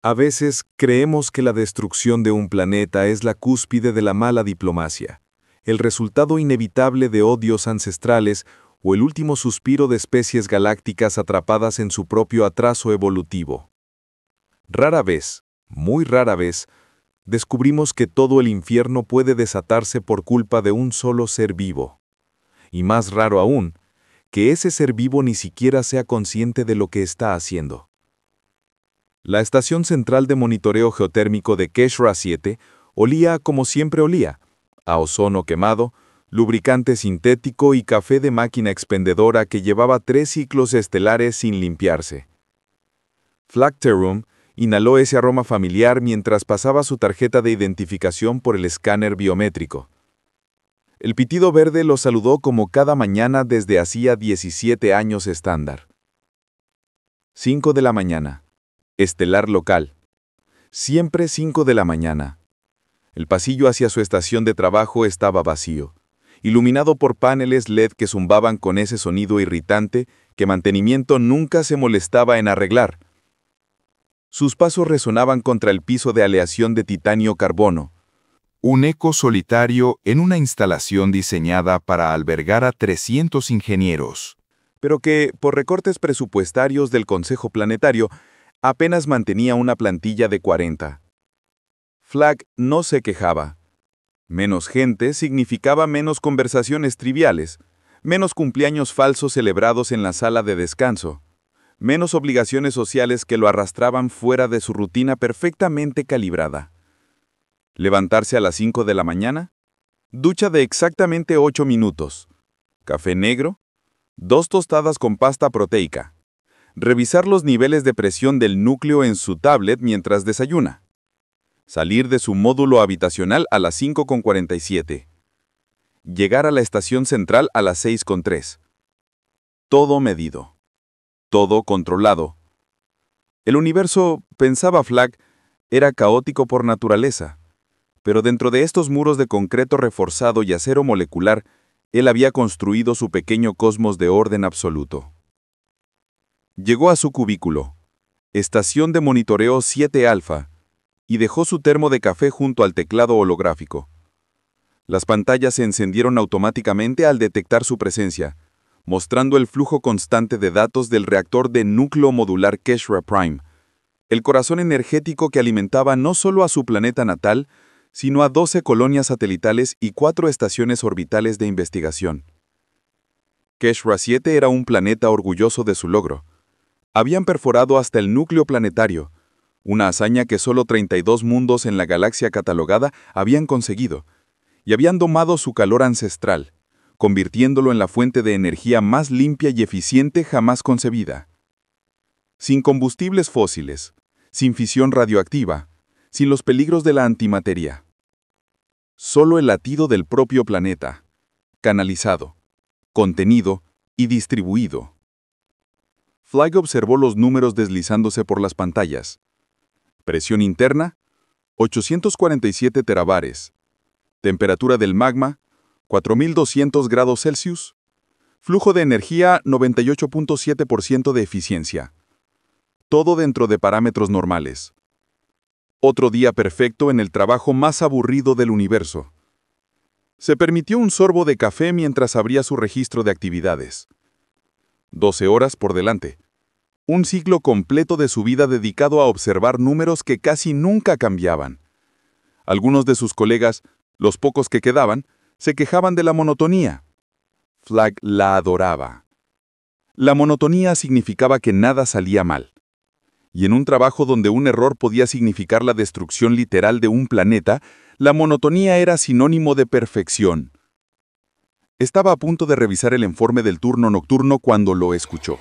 A veces creemos que la destrucción de un planeta es la cúspide de la mala diplomacia, el resultado inevitable de odios ancestrales o el último suspiro de especies galácticas atrapadas en su propio atraso evolutivo. Rara vez, muy rara vez, descubrimos que todo el infierno puede desatarse por culpa de un solo ser vivo. Y más raro aún, que ese ser vivo ni siquiera sea consciente de lo que está haciendo. La estación central de monitoreo geotérmico de Keshra 7 olía como siempre olía, a ozono quemado, lubricante sintético y café de máquina expendedora que llevaba 3 ciclos estelares sin limpiarse. Flak Terum inhaló ese aroma familiar mientras pasaba su tarjeta de identificación por el escáner biométrico. El pitido verde lo saludó como cada mañana desde hacía 17 años estándar. 5 de la mañana. Estelar local. Siempre 5 de la mañana. El pasillo hacia su estación de trabajo estaba vacío, iluminado por paneles LED que zumbaban con ese sonido irritante que mantenimiento nunca se molestaba en arreglar. Sus pasos resonaban contra el piso de aleación de titanio-carbono. Un eco solitario en una instalación diseñada para albergar a 300 ingenieros. Pero que, por recortes presupuestarios del Consejo Planetario, apenas mantenía una plantilla de 40. Flak no se quejaba. Menos gente significaba menos conversaciones triviales, menos cumpleaños falsos celebrados en la sala de descanso, menos obligaciones sociales que lo arrastraban fuera de su rutina perfectamente calibrada. Levantarse a las 5 de la mañana, ducha de exactamente 8 minutos, café negro, 2 tostadas con pasta proteica. Revisar los niveles de presión del núcleo en su tablet mientras desayuna. Salir de su módulo habitacional a las 5:47. Llegar a la estación central a las 6:03. Todo medido. Todo controlado. El universo, pensaba Flak, era caótico por naturaleza, pero dentro de estos muros de concreto reforzado y acero molecular, él había construido su pequeño cosmos de orden absoluto. Llegó a su cubículo, estación de monitoreo 7 Alfa, y dejó su termo de café junto al teclado holográfico. Las pantallas se encendieron automáticamente al detectar su presencia, mostrando el flujo constante de datos del reactor de núcleo modular Keshra Prime, el corazón energético que alimentaba no solo a su planeta natal, sino a 12 colonias satelitales y 4 estaciones orbitales de investigación. Keshra 7 era un planeta orgulloso de su logro. Habían perforado hasta el núcleo planetario, una hazaña que solo 32 mundos en la galaxia catalogada habían conseguido, y habían domado su calor ancestral, convirtiéndolo en la fuente de energía más limpia y eficiente jamás concebida. Sin combustibles fósiles, sin fisión radioactiva, sin los peligros de la antimateria. Solo el latido del propio planeta, canalizado, contenido y distribuido. Flak observó los números deslizándose por las pantallas. Presión interna, 847 terabares. Temperatura del magma, 4200 grados Celsius. Flujo de energía, 98.7% de eficiencia. Todo dentro de parámetros normales. Otro día perfecto en el trabajo más aburrido del universo. Se permitió un sorbo de café mientras abría su registro de actividades. 12 horas por delante. Un ciclo completo de su vida dedicado a observar números que casi nunca cambiaban. Algunos de sus colegas, los pocos que quedaban, se quejaban de la monotonía. Flak la adoraba. La monotonía significaba que nada salía mal. Y en un trabajo donde un error podía significar la destrucción literal de un planeta, la monotonía era sinónimo de perfección. Estaba a punto de revisar el informe del turno nocturno cuando lo escuchó.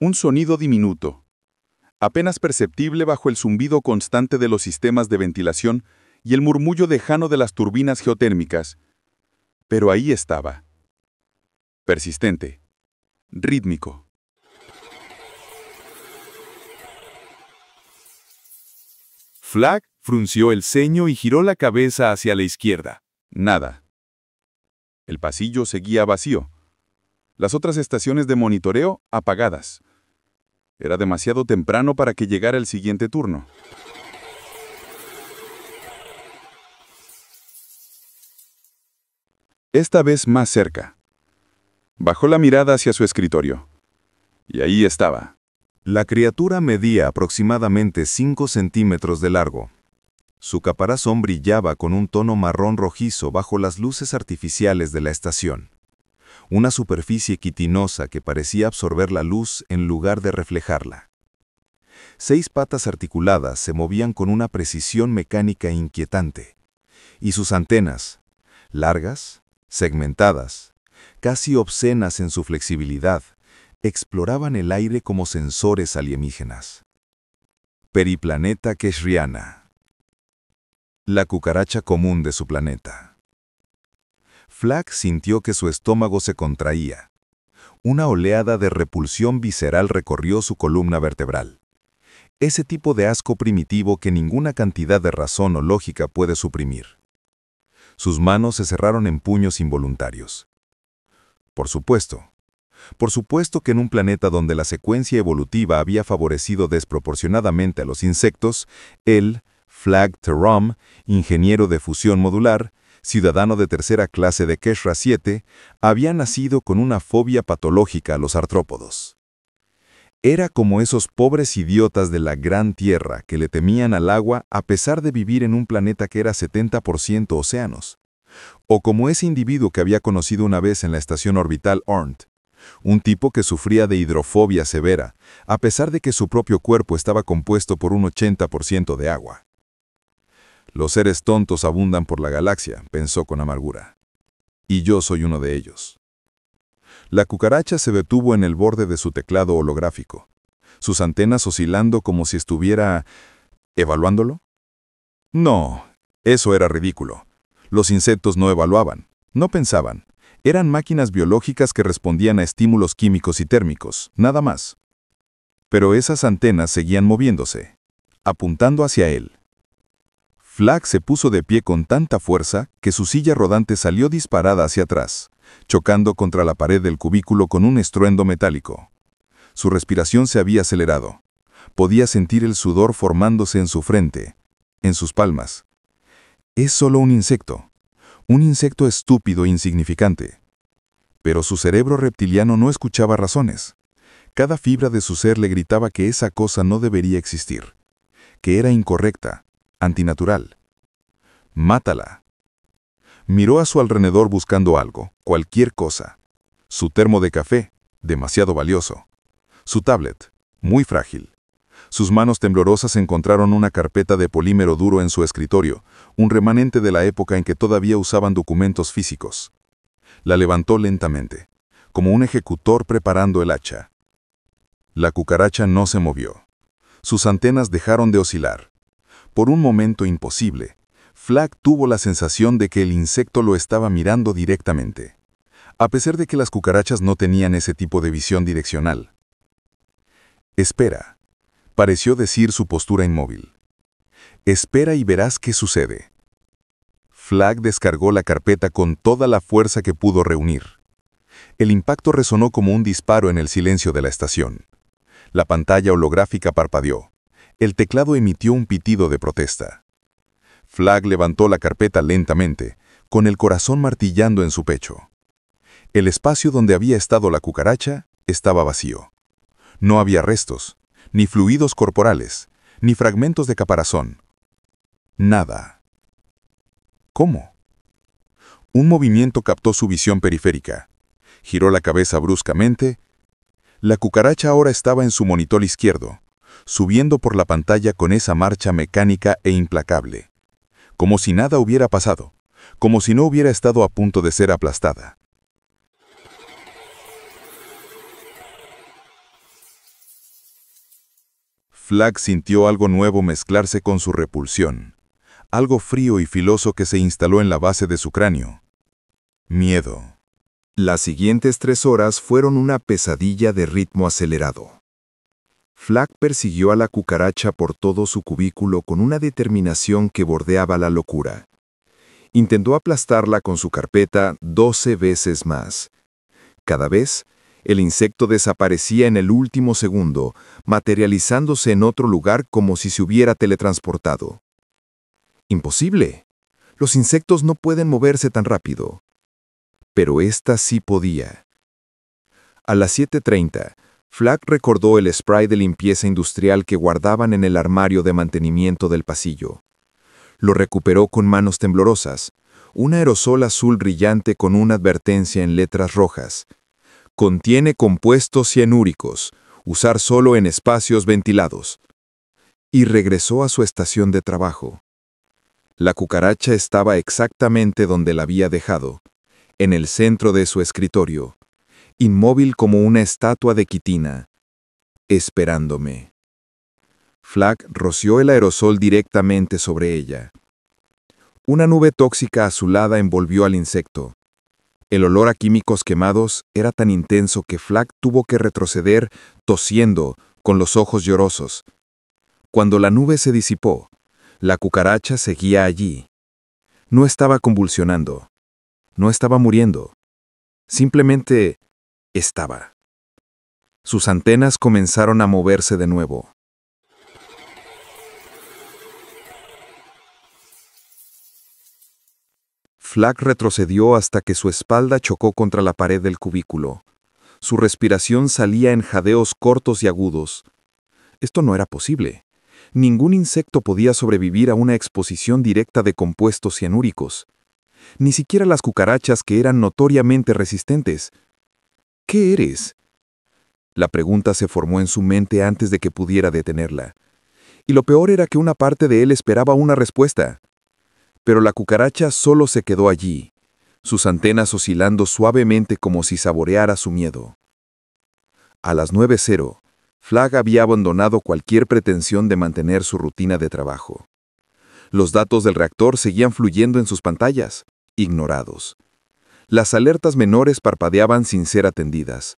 Un sonido diminuto, apenas perceptible bajo el zumbido constante de los sistemas de ventilación y el murmullo lejano de las turbinas geotérmicas. Pero ahí estaba. Persistente, rítmico. Flak frunció el ceño y giró la cabeza hacia la izquierda. Nada. El pasillo seguía vacío. Las otras estaciones de monitoreo apagadas. Era demasiado temprano para que llegara el siguiente turno. Esta vez más cerca. Bajó la mirada hacia su escritorio. Y ahí estaba. La criatura medía aproximadamente 5 centímetros de largo. Su caparazón brillaba con un tono marrón rojizo bajo las luces artificiales de la estación. Una superficie quitinosa que parecía absorber la luz en lugar de reflejarla. 6 patas articuladas se movían con una precisión mecánica inquietante. Y sus antenas, largas, segmentadas, casi obscenas en su flexibilidad, exploraban el aire como sensores alienígenas. Periplaneta Keshriana. La cucaracha común de su planeta. Flag sintió que su estómago se contraía. Una oleada de repulsión visceral recorrió su columna vertebral. Ese tipo de asco primitivo que ninguna cantidad de razón o lógica puede suprimir. Sus manos se cerraron en puños involuntarios. Por supuesto que en un planeta donde la secuencia evolutiva había favorecido desproporcionadamente a los insectos, él, Flag Terom, ingeniero de fusión modular, ciudadano de tercera clase de Keshra 7, había nacido con una fobia patológica a los artrópodos. Era como esos pobres idiotas de la Gran Tierra que le temían al agua a pesar de vivir en un planeta que era 70% océanos. O como ese individuo que había conocido una vez en la estación orbital Ornt, un tipo que sufría de hidrofobia severa, a pesar de que su propio cuerpo estaba compuesto por un 80% de agua. Los seres tontos abundan por la galaxia, pensó con amargura. Y yo soy uno de ellos. La cucaracha se detuvo en el borde de su teclado holográfico, sus antenas oscilando como si estuviera... ¿evaluándolo? No, eso era ridículo. Los insectos no evaluaban, no pensaban. Eran máquinas biológicas que respondían a estímulos químicos y térmicos, nada más. Pero esas antenas seguían moviéndose, apuntando hacia él. Flag se puso de pie con tanta fuerza que su silla rodante salió disparada hacia atrás, chocando contra la pared del cubículo con un estruendo metálico. Su respiración se había acelerado. Podía sentir el sudor formándose en su frente, en sus palmas. Es solo un insecto estúpido e insignificante. Pero su cerebro reptiliano no escuchaba razones. Cada fibra de su ser le gritaba que esa cosa no debería existir, que era incorrecta, antinatural. Mátala. Miró a su alrededor buscando algo, cualquier cosa. Su termo de café, demasiado valioso. Su tablet, muy frágil. Sus manos temblorosas encontraron una carpeta de polímero duro en su escritorio, un remanente de la época en que todavía usaban documentos físicos. La levantó lentamente, como un ejecutor preparando el hacha. La cucaracha no se movió. Sus antenas dejaron de oscilar. Por un momento imposible, Flag tuvo la sensación de que el insecto lo estaba mirando directamente, a pesar de que las cucarachas no tenían ese tipo de visión direccional. Espera, pareció decir su postura inmóvil. Espera y verás qué sucede. Flag descargó la carpeta con toda la fuerza que pudo reunir. El impacto resonó como un disparo en el silencio de la estación. La pantalla holográfica parpadeó. El teclado emitió un pitido de protesta. Flag levantó la carpeta lentamente, con el corazón martillando en su pecho. El espacio donde había estado la cucaracha estaba vacío. No había restos, ni fluidos corporales, ni fragmentos de caparazón. Nada. ¿Cómo? Un movimiento captó su visión periférica. Giró la cabeza bruscamente. La cucaracha ahora estaba en su monitor izquierdo, subiendo por la pantalla con esa marcha mecánica e implacable. Como si nada hubiera pasado, como si no hubiera estado a punto de ser aplastada. Flag sintió algo nuevo mezclarse con su repulsión, algo frío y filoso que se instaló en la base de su cráneo. Miedo. Las siguientes 3 horas fueron una pesadilla de ritmo acelerado. Flag persiguió a la cucaracha por todo su cubículo con una determinación que bordeaba la locura. Intentó aplastarla con su carpeta 12 veces más. Cada vez, el insecto desaparecía en el último segundo, materializándose en otro lugar como si se hubiera teletransportado. Imposible. Los insectos no pueden moverse tan rápido. Pero ésta sí podía. A las 7:30, Flag recordó el spray de limpieza industrial que guardaban en el armario de mantenimiento del pasillo. Lo recuperó con manos temblorosas, un aerosol azul brillante con una advertencia en letras rojas. Contiene compuestos cianúricos, usar solo en espacios ventilados. Y regresó a su estación de trabajo. La cucaracha estaba exactamente donde la había dejado, en el centro de su escritorio, inmóvil como una estatua de quitina, esperándome. Flag roció el aerosol directamente sobre ella. Una nube tóxica azulada envolvió al insecto. El olor a químicos quemados era tan intenso que Flag tuvo que retroceder, tosiendo, con los ojos llorosos. Cuando la nube se disipó, la cucaracha seguía allí. No estaba convulsionando. No estaba muriendo. Simplemente estaba. Sus antenas comenzaron a moverse de nuevo. Flag retrocedió hasta que su espalda chocó contra la pared del cubículo. Su respiración salía en jadeos cortos y agudos. Esto no era posible. Ningún insecto podía sobrevivir a una exposición directa de compuestos cianúricos. Ni siquiera las cucarachas, que eran notoriamente resistentes. ¿Qué eres? La pregunta se formó en su mente antes de que pudiera detenerla. Y lo peor era que una parte de él esperaba una respuesta. Pero la cucaracha solo se quedó allí, sus antenas oscilando suavemente como si saboreara su miedo. A las 9:00, Flag había abandonado cualquier pretensión de mantener su rutina de trabajo. Los datos del reactor seguían fluyendo en sus pantallas, ignorados. Las alertas menores parpadeaban sin ser atendidas.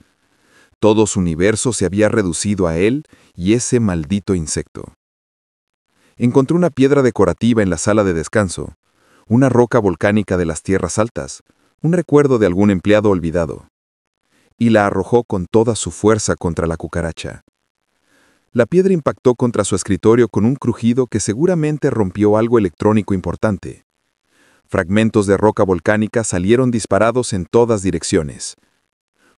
Todo su universo se había reducido a él y ese maldito insecto. Encontró una piedra decorativa en la sala de descanso, una roca volcánica de las tierras altas, un recuerdo de algún empleado olvidado, y la arrojó con toda su fuerza contra la cucaracha. La piedra impactó contra su escritorio con un crujido que seguramente rompió algo electrónico importante. Fragmentos de roca volcánica salieron disparados en todas direcciones.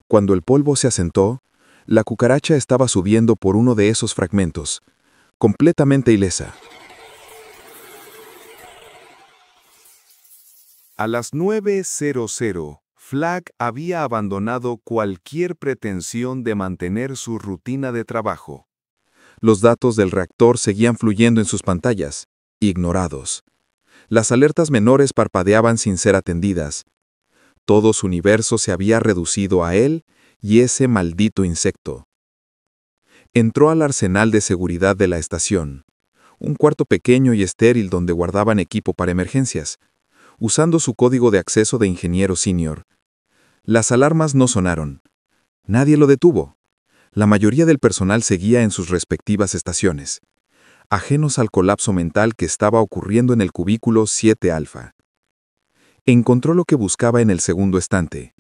Cuando el polvo se asentó, la cucaracha estaba subiendo por uno de esos fragmentos, completamente ilesa. A las 9:00, Flag había abandonado cualquier pretensión de mantener su rutina de trabajo. Los datos del reactor seguían fluyendo en sus pantallas, ignorados. Las alertas menores parpadeaban sin ser atendidas. Todo su universo se había reducido a él y ese maldito insecto. Entró al arsenal de seguridad de la estación, un cuarto pequeño y estéril donde guardaban equipo para emergencias, usando su código de acceso de ingeniero senior. Las alarmas no sonaron. Nadie lo detuvo. La mayoría del personal seguía en sus respectivas estaciones, ajenos al colapso mental que estaba ocurriendo en el cubículo 7 Alfa. Encontró lo que buscaba en el segundo estante: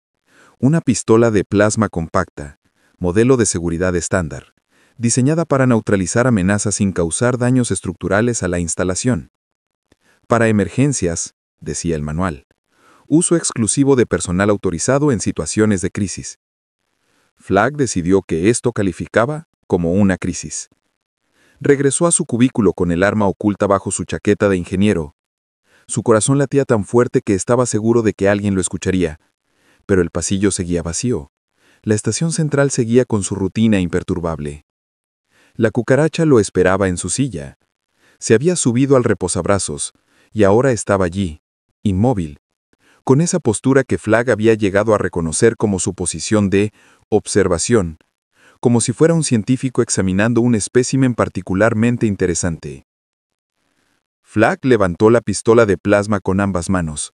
una pistola de plasma compacta, modelo de seguridad estándar, diseñada para neutralizar amenazas sin causar daños estructurales a la instalación. Para emergencias, decía el manual, uso exclusivo de personal autorizado en situaciones de crisis. Flag decidió que esto calificaba como una crisis. Regresó a su cubículo con el arma oculta bajo su chaqueta de ingeniero. Su corazón latía tan fuerte que estaba seguro de que alguien lo escucharía, pero el pasillo seguía vacío. La estación central seguía con su rutina imperturbable. La cucaracha lo esperaba en su silla. Se había subido al reposabrazos y ahora estaba allí, inmóvil, con esa postura que Flag había llegado a reconocer como su posición de observación, como si fuera un científico examinando un espécimen particularmente interesante. Flag levantó la pistola de plasma con ambas manos.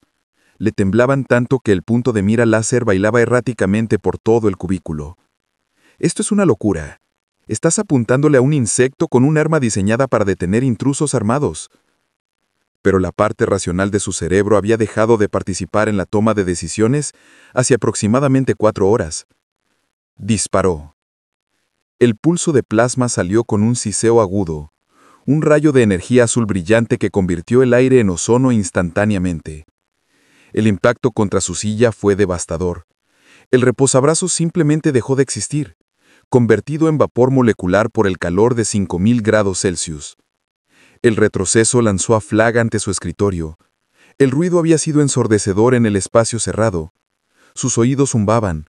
Le temblaban tanto que el punto de mira láser bailaba erráticamente por todo el cubículo. Esto es una locura. Estás apuntándole a un insecto con un arma diseñada para detener intrusos armados. pero la parte racional de su cerebro había dejado de participar en la toma de decisiones hace aproximadamente 4 horas. Disparó. El pulso de plasma salió con un siseo agudo, un rayo de energía azul brillante que convirtió el aire en ozono instantáneamente. El impacto contra su silla fue devastador. El reposabrazos simplemente dejó de existir, convertido en vapor molecular por el calor de 5000 grados Celsius. El retroceso lanzó a Flagg ante su escritorio. El ruido había sido ensordecedor en el espacio cerrado. Sus oídos zumbaban.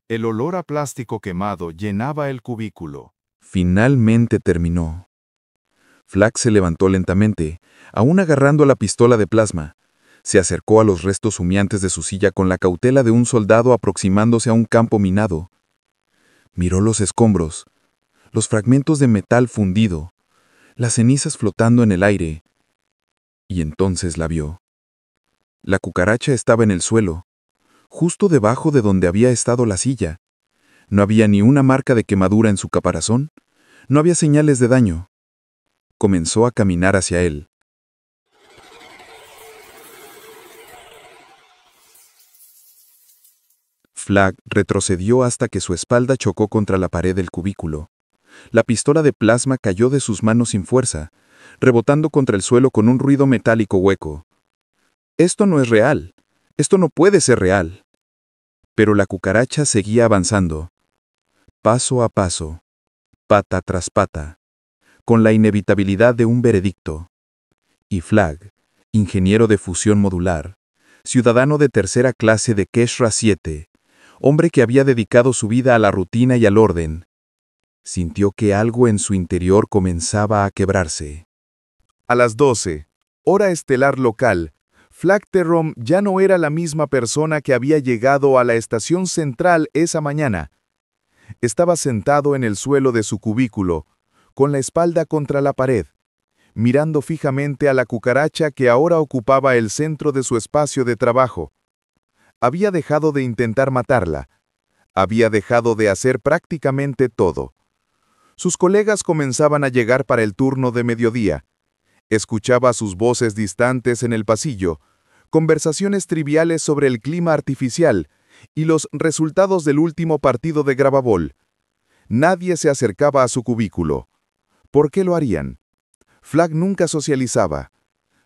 El olor a plástico quemado llenaba el cubículo. Finalmente terminó. Flagg se levantó lentamente, aún agarrando la pistola de plasma. Se acercó a los restos humeantes de su silla con la cautela de un soldado aproximándose a un campo minado. Miró los escombros, los fragmentos de metal fundido, las cenizas flotando en el aire, y entonces la vio. La cucaracha estaba en el suelo, justo debajo de donde había estado la silla. No había ni una marca de quemadura en su caparazón, no había señales de daño. Comenzó a caminar hacia él. Flagg retrocedió hasta que su espalda chocó contra la pared del cubículo. La pistola de plasma cayó de sus manos sin fuerza, rebotando contra el suelo con un ruido metálico hueco. Esto no es real. Esto no puede ser real. Pero la cucaracha seguía avanzando, paso a paso, pata tras pata, con la inevitabilidad de un veredicto. Y Flagg, ingeniero de fusión modular, ciudadano de tercera clase de Keshra 7, hombre que había dedicado su vida a la rutina y al orden, sintió que algo en su interior comenzaba a quebrarse. A las 12, hora estelar local, Flagg Terrom ya no era la misma persona que había llegado a la estación central esa mañana. Estaba sentado en el suelo de su cubículo, con la espalda contra la pared, mirando fijamente a la cucaracha que ahora ocupaba el centro de su espacio de trabajo. Había dejado de intentar matarla. Había dejado de hacer prácticamente todo. Sus colegas comenzaban a llegar para el turno de mediodía. Escuchaba sus voces distantes en el pasillo, conversaciones triviales sobre el clima artificial y los resultados del último partido de Gravabol. Nadie se acercaba a su cubículo. ¿Por qué lo harían? Flagg nunca socializaba.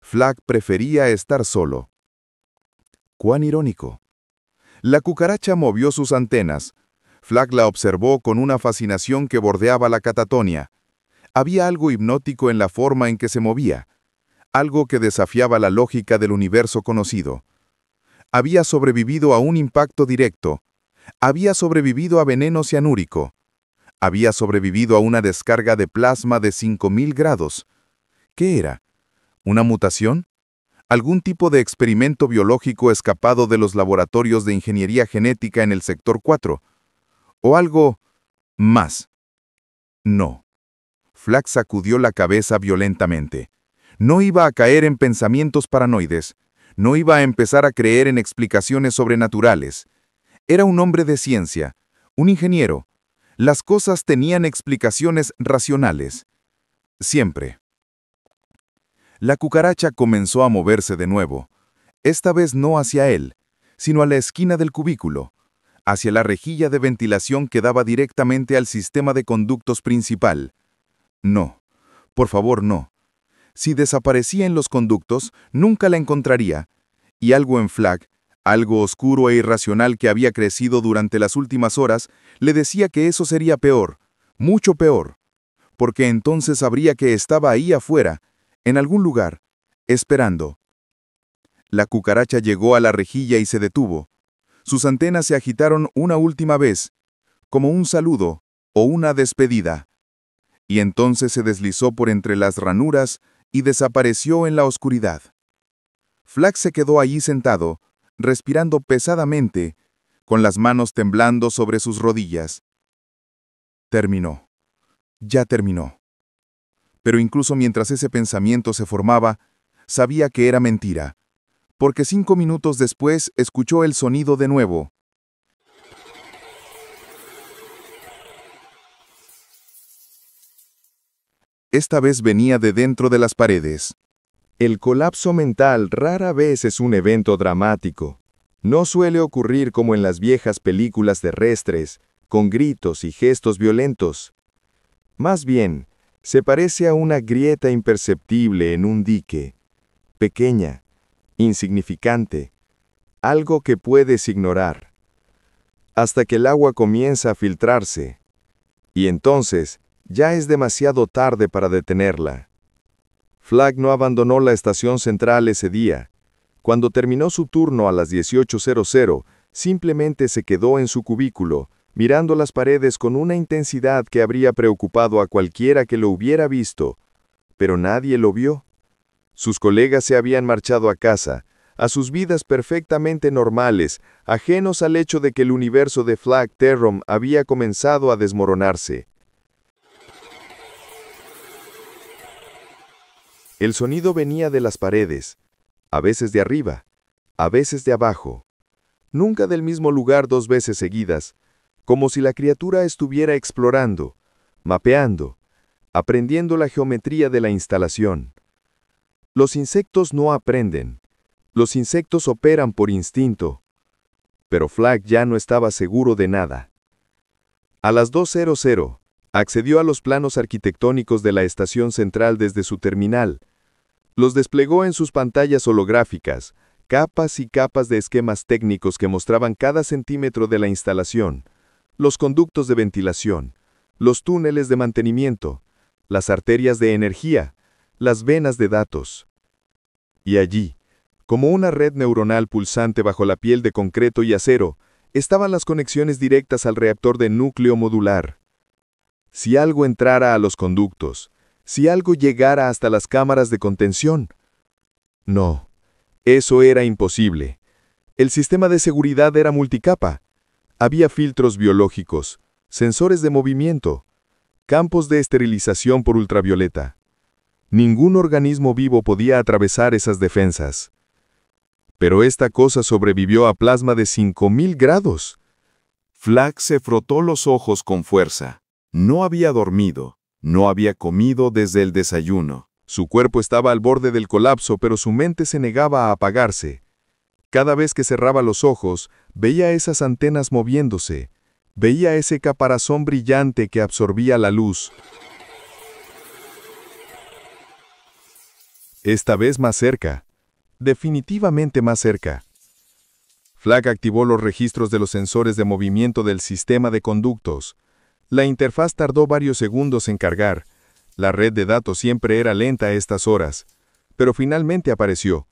Flagg prefería estar solo. ¡Cuán irónico! La cucaracha movió sus antenas. Flagg la observó con una fascinación que bordeaba la catatonia. Había algo hipnótico en la forma en que se movía, algo que desafiaba la lógica del universo conocido. Había sobrevivido a un impacto directo. Había sobrevivido a veneno cianúrico. Había sobrevivido a una descarga de plasma de 5000 grados. ¿Qué era? ¿Una mutación? ¿Algún tipo de experimento biológico escapado de los laboratorios de ingeniería genética en el sector 4? ¿O algo más? No. Flagg sacudió la cabeza violentamente. No iba a caer en pensamientos paranoides. No iba a empezar a creer en explicaciones sobrenaturales. Era un hombre de ciencia, un ingeniero. Las cosas tenían explicaciones racionales. Siempre. La cucaracha comenzó a moverse de nuevo. Esta vez no hacia él, sino a la esquina del cubículo, hacia la rejilla de ventilación que daba directamente al sistema de conductos principal. No, por favor, no. Si desaparecía en los conductos, nunca la encontraría. Y algo en Flagg, algo oscuro e irracional que había crecido durante las últimas horas, le decía que eso sería peor, mucho peor. Porque entonces sabría que estaba ahí afuera, en algún lugar, esperando. La cucaracha llegó a la rejilla y se detuvo. Sus antenas se agitaron una última vez, como un saludo o una despedida. Y entonces se deslizó por entre las ranuras y desapareció en la oscuridad. Flagg se quedó allí sentado, respirando pesadamente, con las manos temblando sobre sus rodillas. Terminó. Ya terminó. Pero incluso mientras ese pensamiento se formaba, sabía que era mentira, porque 5 minutos después escuchó el sonido de nuevo. Esta vez venía de dentro de las paredes. El colapso mental rara vez es un evento dramático. No suele ocurrir como en las viejas películas terrestres, con gritos y gestos violentos. Más bien, se parece a una grieta imperceptible en un dique, pequeña, insignificante, algo que puedes ignorar, hasta que el agua comienza a filtrarse, y entonces ya es demasiado tarde para detenerla. Flagg no abandonó la estación central ese día. Cuando terminó su turno a las 18:00, simplemente se quedó en su cubículo, mirando las paredes con una intensidad que habría preocupado a cualquiera que lo hubiera visto, pero nadie lo vio. Sus colegas se habían marchado a casa, a sus vidas perfectamente normales, ajenos al hecho de que el universo de Flagg Terrom había comenzado a desmoronarse. El sonido venía de las paredes, a veces de arriba, a veces de abajo, nunca del mismo lugar 2 veces seguidas, como si la criatura estuviera explorando, mapeando, aprendiendo la geometría de la instalación. Los insectos no aprenden. Los insectos operan por instinto. Pero Flagg ya no estaba seguro de nada. A las 2:00, accedió a los planos arquitectónicos de la estación central desde su terminal. Los desplegó en sus pantallas holográficas, capas y capas de esquemas técnicos que mostraban cada centímetro de la instalación, los conductos de ventilación, los túneles de mantenimiento, las arterias de energía, las venas de datos. Y allí, como una red neuronal pulsante bajo la piel de concreto y acero, estaban las conexiones directas al reactor de núcleo modular. Si algo entrara a los conductos, si algo llegara hasta las cámaras de contención. No, eso era imposible. El sistema de seguridad era multicapa. Había filtros biológicos, sensores de movimiento, campos de esterilización por ultravioleta. Ningún organismo vivo podía atravesar esas defensas. Pero esta cosa sobrevivió a plasma de 5000 grados. Flagg se frotó los ojos con fuerza. No había dormido, no había comido desde el desayuno. Su cuerpo estaba al borde del colapso, pero su mente se negaba a apagarse. Cada vez que cerraba los ojos, veía esas antenas moviéndose, veía ese caparazón brillante que absorbía la luz. Esta vez más cerca, definitivamente más cerca. Flagg activó los registros de los sensores de movimiento del sistema de conductos. La interfaz tardó varios segundos en cargar. La red de datos siempre era lenta a estas horas, pero finalmente apareció.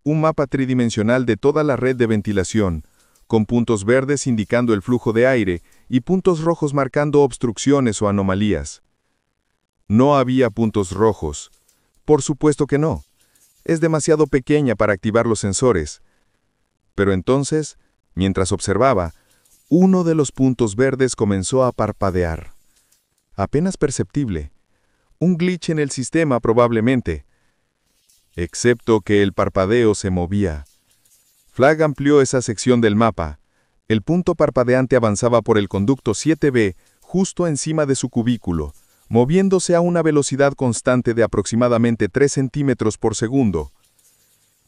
Un mapa tridimensional de toda la red de ventilación, con puntos verdes indicando el flujo de aire y puntos rojos marcando obstrucciones o anomalías. No había puntos rojos. Por supuesto que no. Es demasiado pequeña para activar los sensores. Pero entonces, mientras observaba, uno de los puntos verdes comenzó a parpadear. Apenas perceptible. Un glitch en el sistema probablemente. Excepto que el parpadeo se movía. Flagg amplió esa sección del mapa. El punto parpadeante avanzaba por el conducto 7B justo encima de su cubículo, moviéndose a una velocidad constante de aproximadamente 3 centímetros por segundo.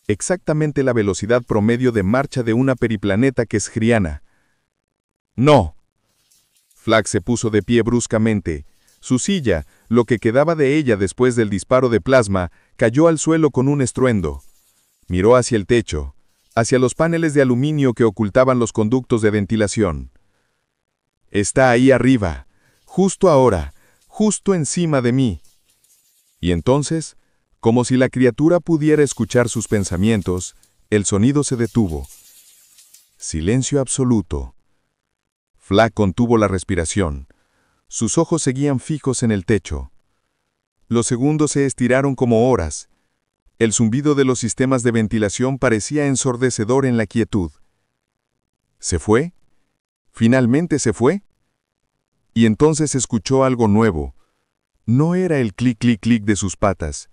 Exactamente la velocidad promedio de marcha de una periplaneta kesriana. ¡No! Flagg se puso de pie bruscamente. Su silla, lo que quedaba de ella después del disparo de plasma, cayó al suelo con un estruendo. Miró hacia el techo, hacia los paneles de aluminio que ocultaban los conductos de ventilación. Está ahí arriba, justo ahora, justo encima de mí. Y entonces, como si la criatura pudiera escuchar sus pensamientos, el sonido se detuvo. Silencio absoluto. Flagg contuvo la respiración. Sus ojos seguían fijos en el techo. Los segundos se estiraron como horas. El zumbido de los sistemas de ventilación parecía ensordecedor en la quietud. ¿Se fue? ¿Finalmente se fue? Y entonces escuchó algo nuevo. No era el clic, clic, clic de sus patas.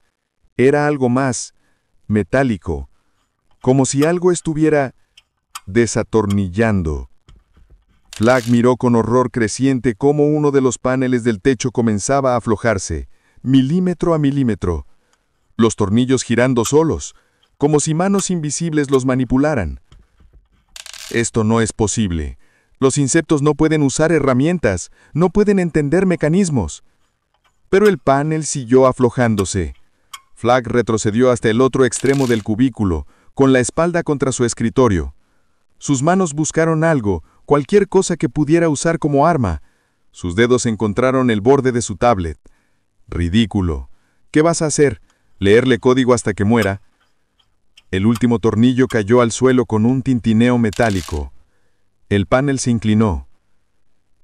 Era algo más, metálico, como si algo estuviera desatornillando. Flagg miró con horror creciente cómo uno de los paneles del techo comenzaba a aflojarse, milímetro a milímetro. los tornillos girando solos, como si manos invisibles los manipularan. Esto no es posible. Los insectos no pueden usar herramientas, no pueden entender mecanismos. Pero el panel siguió aflojándose. Flagg retrocedió hasta el otro extremo del cubículo, con la espalda contra su escritorio. Sus manos buscaron algo, cualquier cosa que pudiera usar como arma. Sus dedos encontraron el borde de su tablet. Ridículo. ¿Qué vas a hacer? ¿Leerle código hasta que muera? El último tornillo cayó al suelo con un tintineo metálico. El panel se inclinó.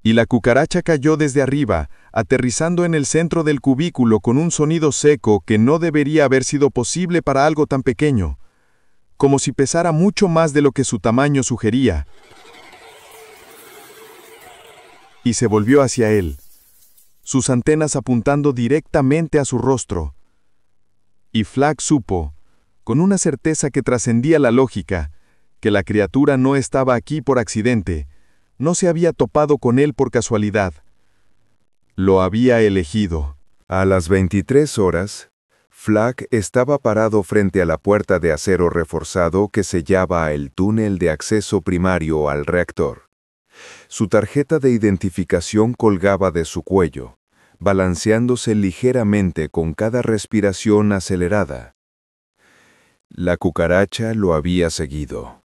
Y la cucaracha cayó desde arriba, aterrizando en el centro del cubículo con un sonido seco que no debería haber sido posible para algo tan pequeño, como si pesara mucho más de lo que su tamaño sugería. Y se volvió hacia él, sus antenas apuntando directamente a su rostro. Y Flagg supo, con una certeza que trascendía la lógica, que la criatura no estaba aquí por accidente, no se había topado con él por casualidad. Lo había elegido. A las 23 horas, Flagg estaba parado frente a la puerta de acero reforzado que sellaba el túnel de acceso primario al reactor. Su tarjeta de identificación colgaba de su cuello, balanceándose ligeramente con cada respiración acelerada. La cucaracha lo había seguido.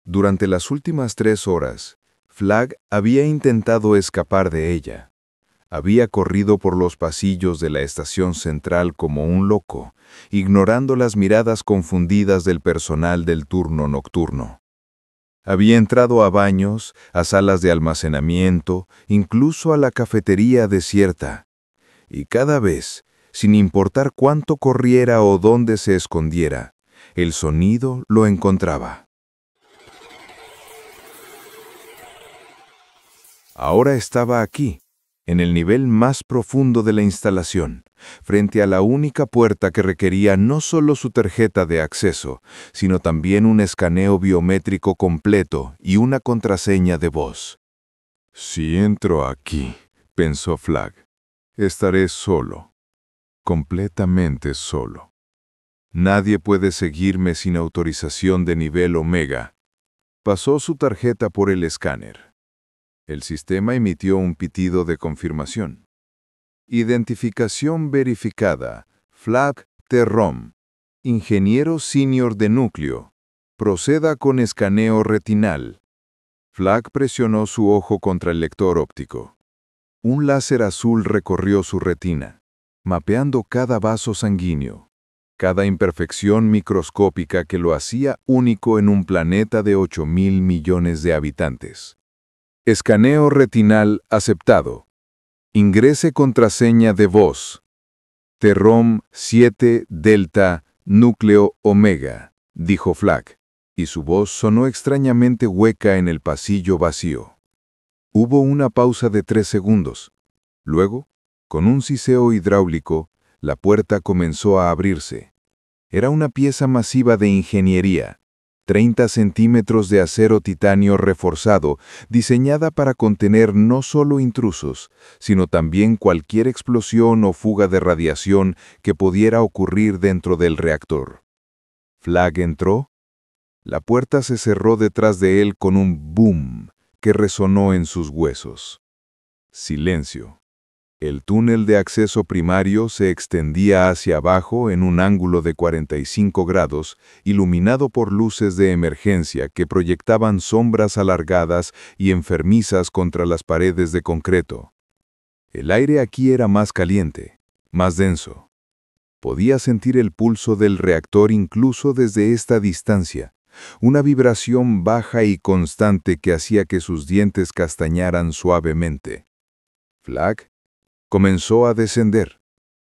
Durante las últimas 3 horas, Flagg había intentado escapar de ella. Había corrido por los pasillos de la estación central como un loco, ignorando las miradas confundidas del personal del turno nocturno. Había entrado a baños, a salas de almacenamiento, incluso a la cafetería desierta. Y cada vez, sin importar cuánto corriera o dónde se escondiera, el sonido lo encontraba. Ahora estaba aquí, en el nivel más profundo de la instalación, frente a la única puerta que requería no solo su tarjeta de acceso, sino también un escaneo biométrico completo y una contraseña de voz. Si entro aquí, pensó Flagg, estaré solo, completamente solo. Nadie puede seguirme sin autorización de nivel Omega. Pasó su tarjeta por el escáner. El sistema emitió un pitido de confirmación. Identificación verificada. Flagg Terrom, ingeniero senior de núcleo. Proceda con escaneo retinal. Flagg presionó su ojo contra el lector óptico. Un láser azul recorrió su retina, mapeando cada vaso sanguíneo, cada imperfección microscópica que lo hacía único en un planeta de 8.000 millones de habitantes. Escaneo retinal aceptado. Ingrese contraseña de voz. Terrom 7 Delta Núcleo Omega, dijo Flagg, y su voz sonó extrañamente hueca en el pasillo vacío. Hubo una pausa de 3 segundos. Luego, con un siseo hidráulico, la puerta comenzó a abrirse. Era una pieza masiva de ingeniería. 30 centímetros de acero titanio reforzado, diseñada para contener no solo intrusos, sino también cualquier explosión o fuga de radiación que pudiera ocurrir dentro del reactor. Flagg entró. La puerta se cerró detrás de él con un boom que resonó en sus huesos. Silencio. El túnel de acceso primario se extendía hacia abajo en un ángulo de 45 grados, iluminado por luces de emergencia que proyectaban sombras alargadas y enfermizas contra las paredes de concreto. El aire aquí era más caliente, más denso. Podía sentir el pulso del reactor incluso desde esta distancia, una vibración baja y constante que hacía que sus dientes castañaran suavemente. Flagg comenzó a descender.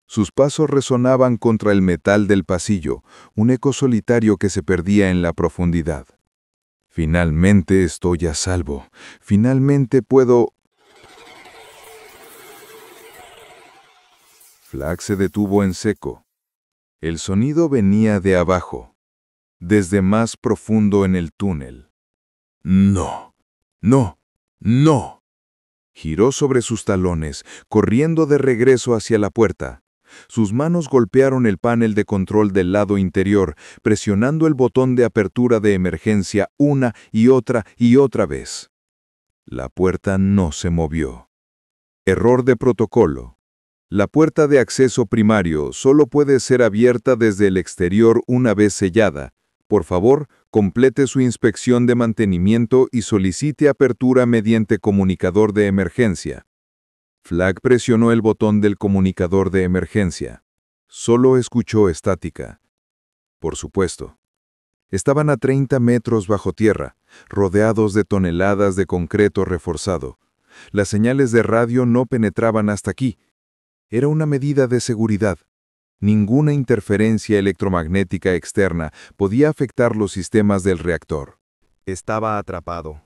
Sus pasos resonaban contra el metal del pasillo, un eco solitario que se perdía en la profundidad. Finalmente estoy a salvo. Finalmente puedo... Flagg se detuvo en seco. El sonido venía de abajo, desde más profundo en el túnel. No, no, no. Giró sobre sus talones, corriendo de regreso hacia la puerta. Sus manos golpearon el panel de control del lado interior, presionando el botón de apertura de emergencia una y otra vez. La puerta no se movió. Error de protocolo. La puerta de acceso primario solo puede ser abierta desde el exterior una vez sellada. Por favor, complete su inspección de mantenimiento y solicite apertura mediante comunicador de emergencia. Flagg presionó el botón del comunicador de emergencia. Solo escuchó estática. Por supuesto. Estaban a 30 metros bajo tierra, rodeados de toneladas de concreto reforzado. Las señales de radio no penetraban hasta aquí. Era una medida de seguridad. Ninguna interferencia electromagnética externa podía afectar los sistemas del reactor. Estaba atrapado.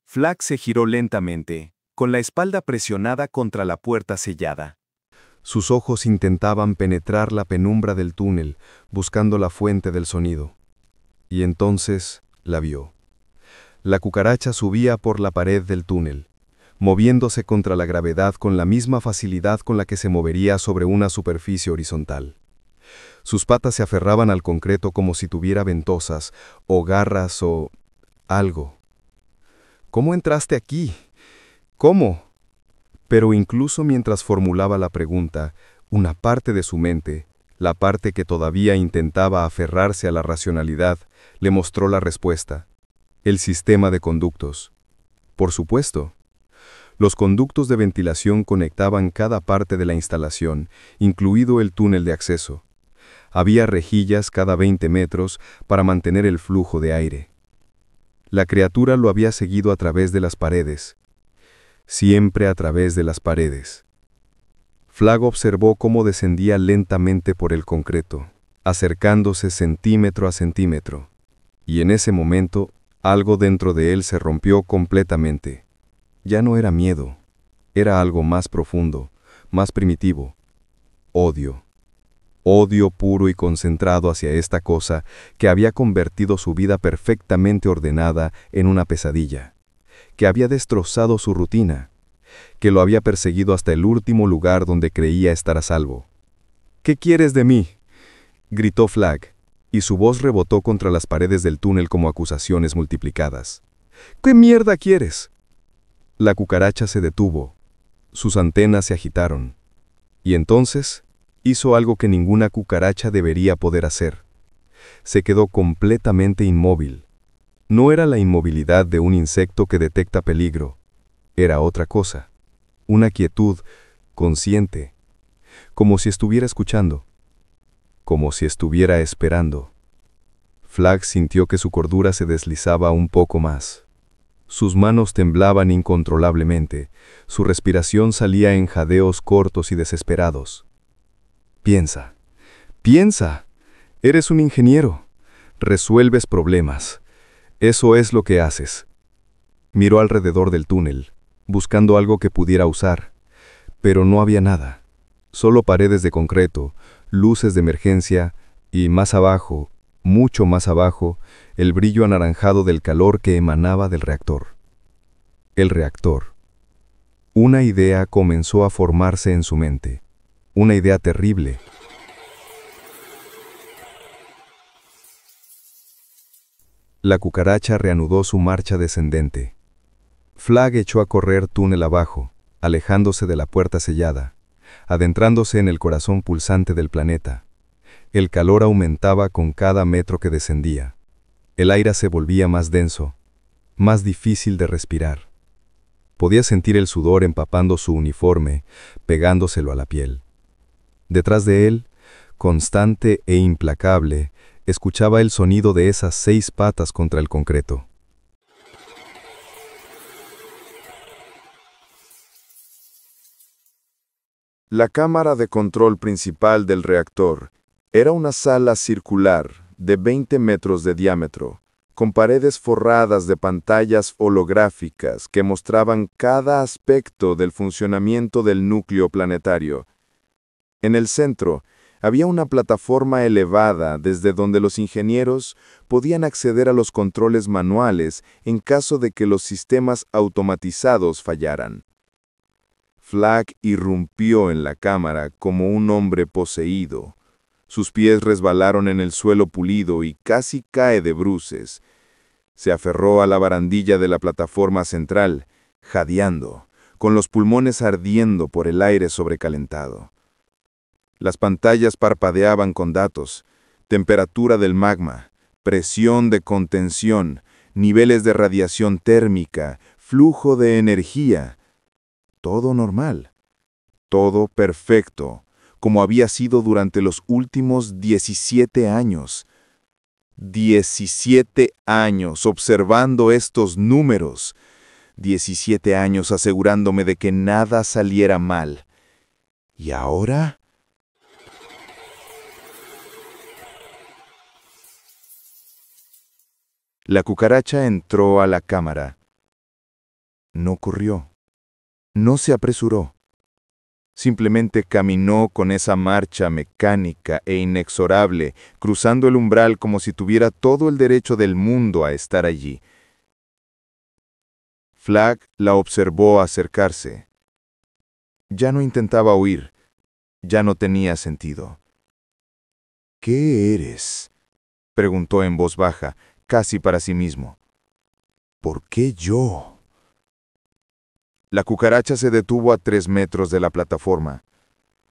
Flagg se giró lentamente, con la espalda presionada contra la puerta sellada. Sus ojos intentaban penetrar la penumbra del túnel, buscando la fuente del sonido. Y entonces la vio. La cucaracha subía por la pared del túnel, moviéndose contra la gravedad con la misma facilidad con la que se movería sobre una superficie horizontal. Sus patas se aferraban al concreto como si tuviera ventosas, o garras, o algo. ¿Cómo entraste aquí? ¿Cómo? Pero incluso mientras formulaba la pregunta, una parte de su mente, la parte que todavía intentaba aferrarse a la racionalidad, le mostró la respuesta. El sistema de conductos. Por supuesto. Los conductos de ventilación conectaban cada parte de la instalación, incluido el túnel de acceso. Había rejillas cada 20 metros para mantener el flujo de aire. La criatura lo había seguido a través de las paredes. Siempre a través de las paredes. Flagg observó cómo descendía lentamente por el concreto, acercándose centímetro a centímetro. Y en ese momento, algo dentro de él se rompió completamente. Ya no era miedo, era algo más profundo, más primitivo. Odio. Odio puro y concentrado hacia esta cosa que había convertido su vida perfectamente ordenada en una pesadilla, que había destrozado su rutina, que lo había perseguido hasta el último lugar donde creía estar a salvo. «¿Qué quieres de mí?», gritó Flagg, y su voz rebotó contra las paredes del túnel como acusaciones multiplicadas. «¿Qué mierda quieres?». La cucaracha se detuvo. Sus antenas se agitaron. Y entonces hizo algo que ninguna cucaracha debería poder hacer. Se quedó completamente inmóvil. No era la inmovilidad de un insecto que detecta peligro. Era otra cosa. Una quietud consciente. Como si estuviera escuchando. Como si estuviera esperando. Flagg sintió que su cordura se deslizaba un poco más. Sus manos temblaban incontrolablemente. Su respiración salía en jadeos cortos y desesperados. Piensa. Piensa. Eres un ingeniero. Resuelves problemas. Eso es lo que haces. Miró alrededor del túnel, buscando algo que pudiera usar, pero no había nada. Solo paredes de concreto, luces de emergencia y más abajo, mucho más abajo, el brillo anaranjado del calor que emanaba del reactor. El reactor. Una idea comenzó a formarse en su mente. Una idea terrible. La cucaracha reanudó su marcha descendente. Flagg echó a correr túnel abajo, alejándose de la puerta sellada, adentrándose en el corazón pulsante del planeta. El calor aumentaba con cada metro que descendía. El aire se volvía más denso, más difícil de respirar. Podía sentir el sudor empapando su uniforme, pegándoselo a la piel. Detrás de él, constante e implacable, escuchaba el sonido de esas 6 patas contra el concreto. La cámara de control principal del reactor era una sala circular de 20 metros de diámetro, con paredes forradas de pantallas holográficas que mostraban cada aspecto del funcionamiento del núcleo planetario. En el centro Había una plataforma elevada desde donde los ingenieros podían acceder a los controles manuales en caso de que los sistemas automatizados fallaran. Flagg irrumpió en la cámara como un hombre poseído. Sus pies resbalaron en el suelo pulido y casi cae de bruces. Se aferró a la barandilla de la plataforma central, jadeando, con los pulmones ardiendo por el aire sobrecalentado. Las pantallas parpadeaban con datos: temperatura del magma, presión de contención, niveles de radiación térmica, flujo de energía. Todo normal. Todo perfecto, como había sido durante los últimos 17 años. 17 años observando estos números. 17 años asegurándome de que nada saliera mal. ¿Y ahora? La cucaracha entró a la cámara. No corrió. No se apresuró. Simplemente caminó con esa marcha mecánica e inexorable, cruzando el umbral como si tuviera todo el derecho del mundo a estar allí. Flagg la observó acercarse. Ya no intentaba huir. Ya no tenía sentido. ¿Qué eres?, preguntó en voz baja, casi para sí mismo. ¿Por qué yo? La cucaracha se detuvo a 3 metros de la plataforma.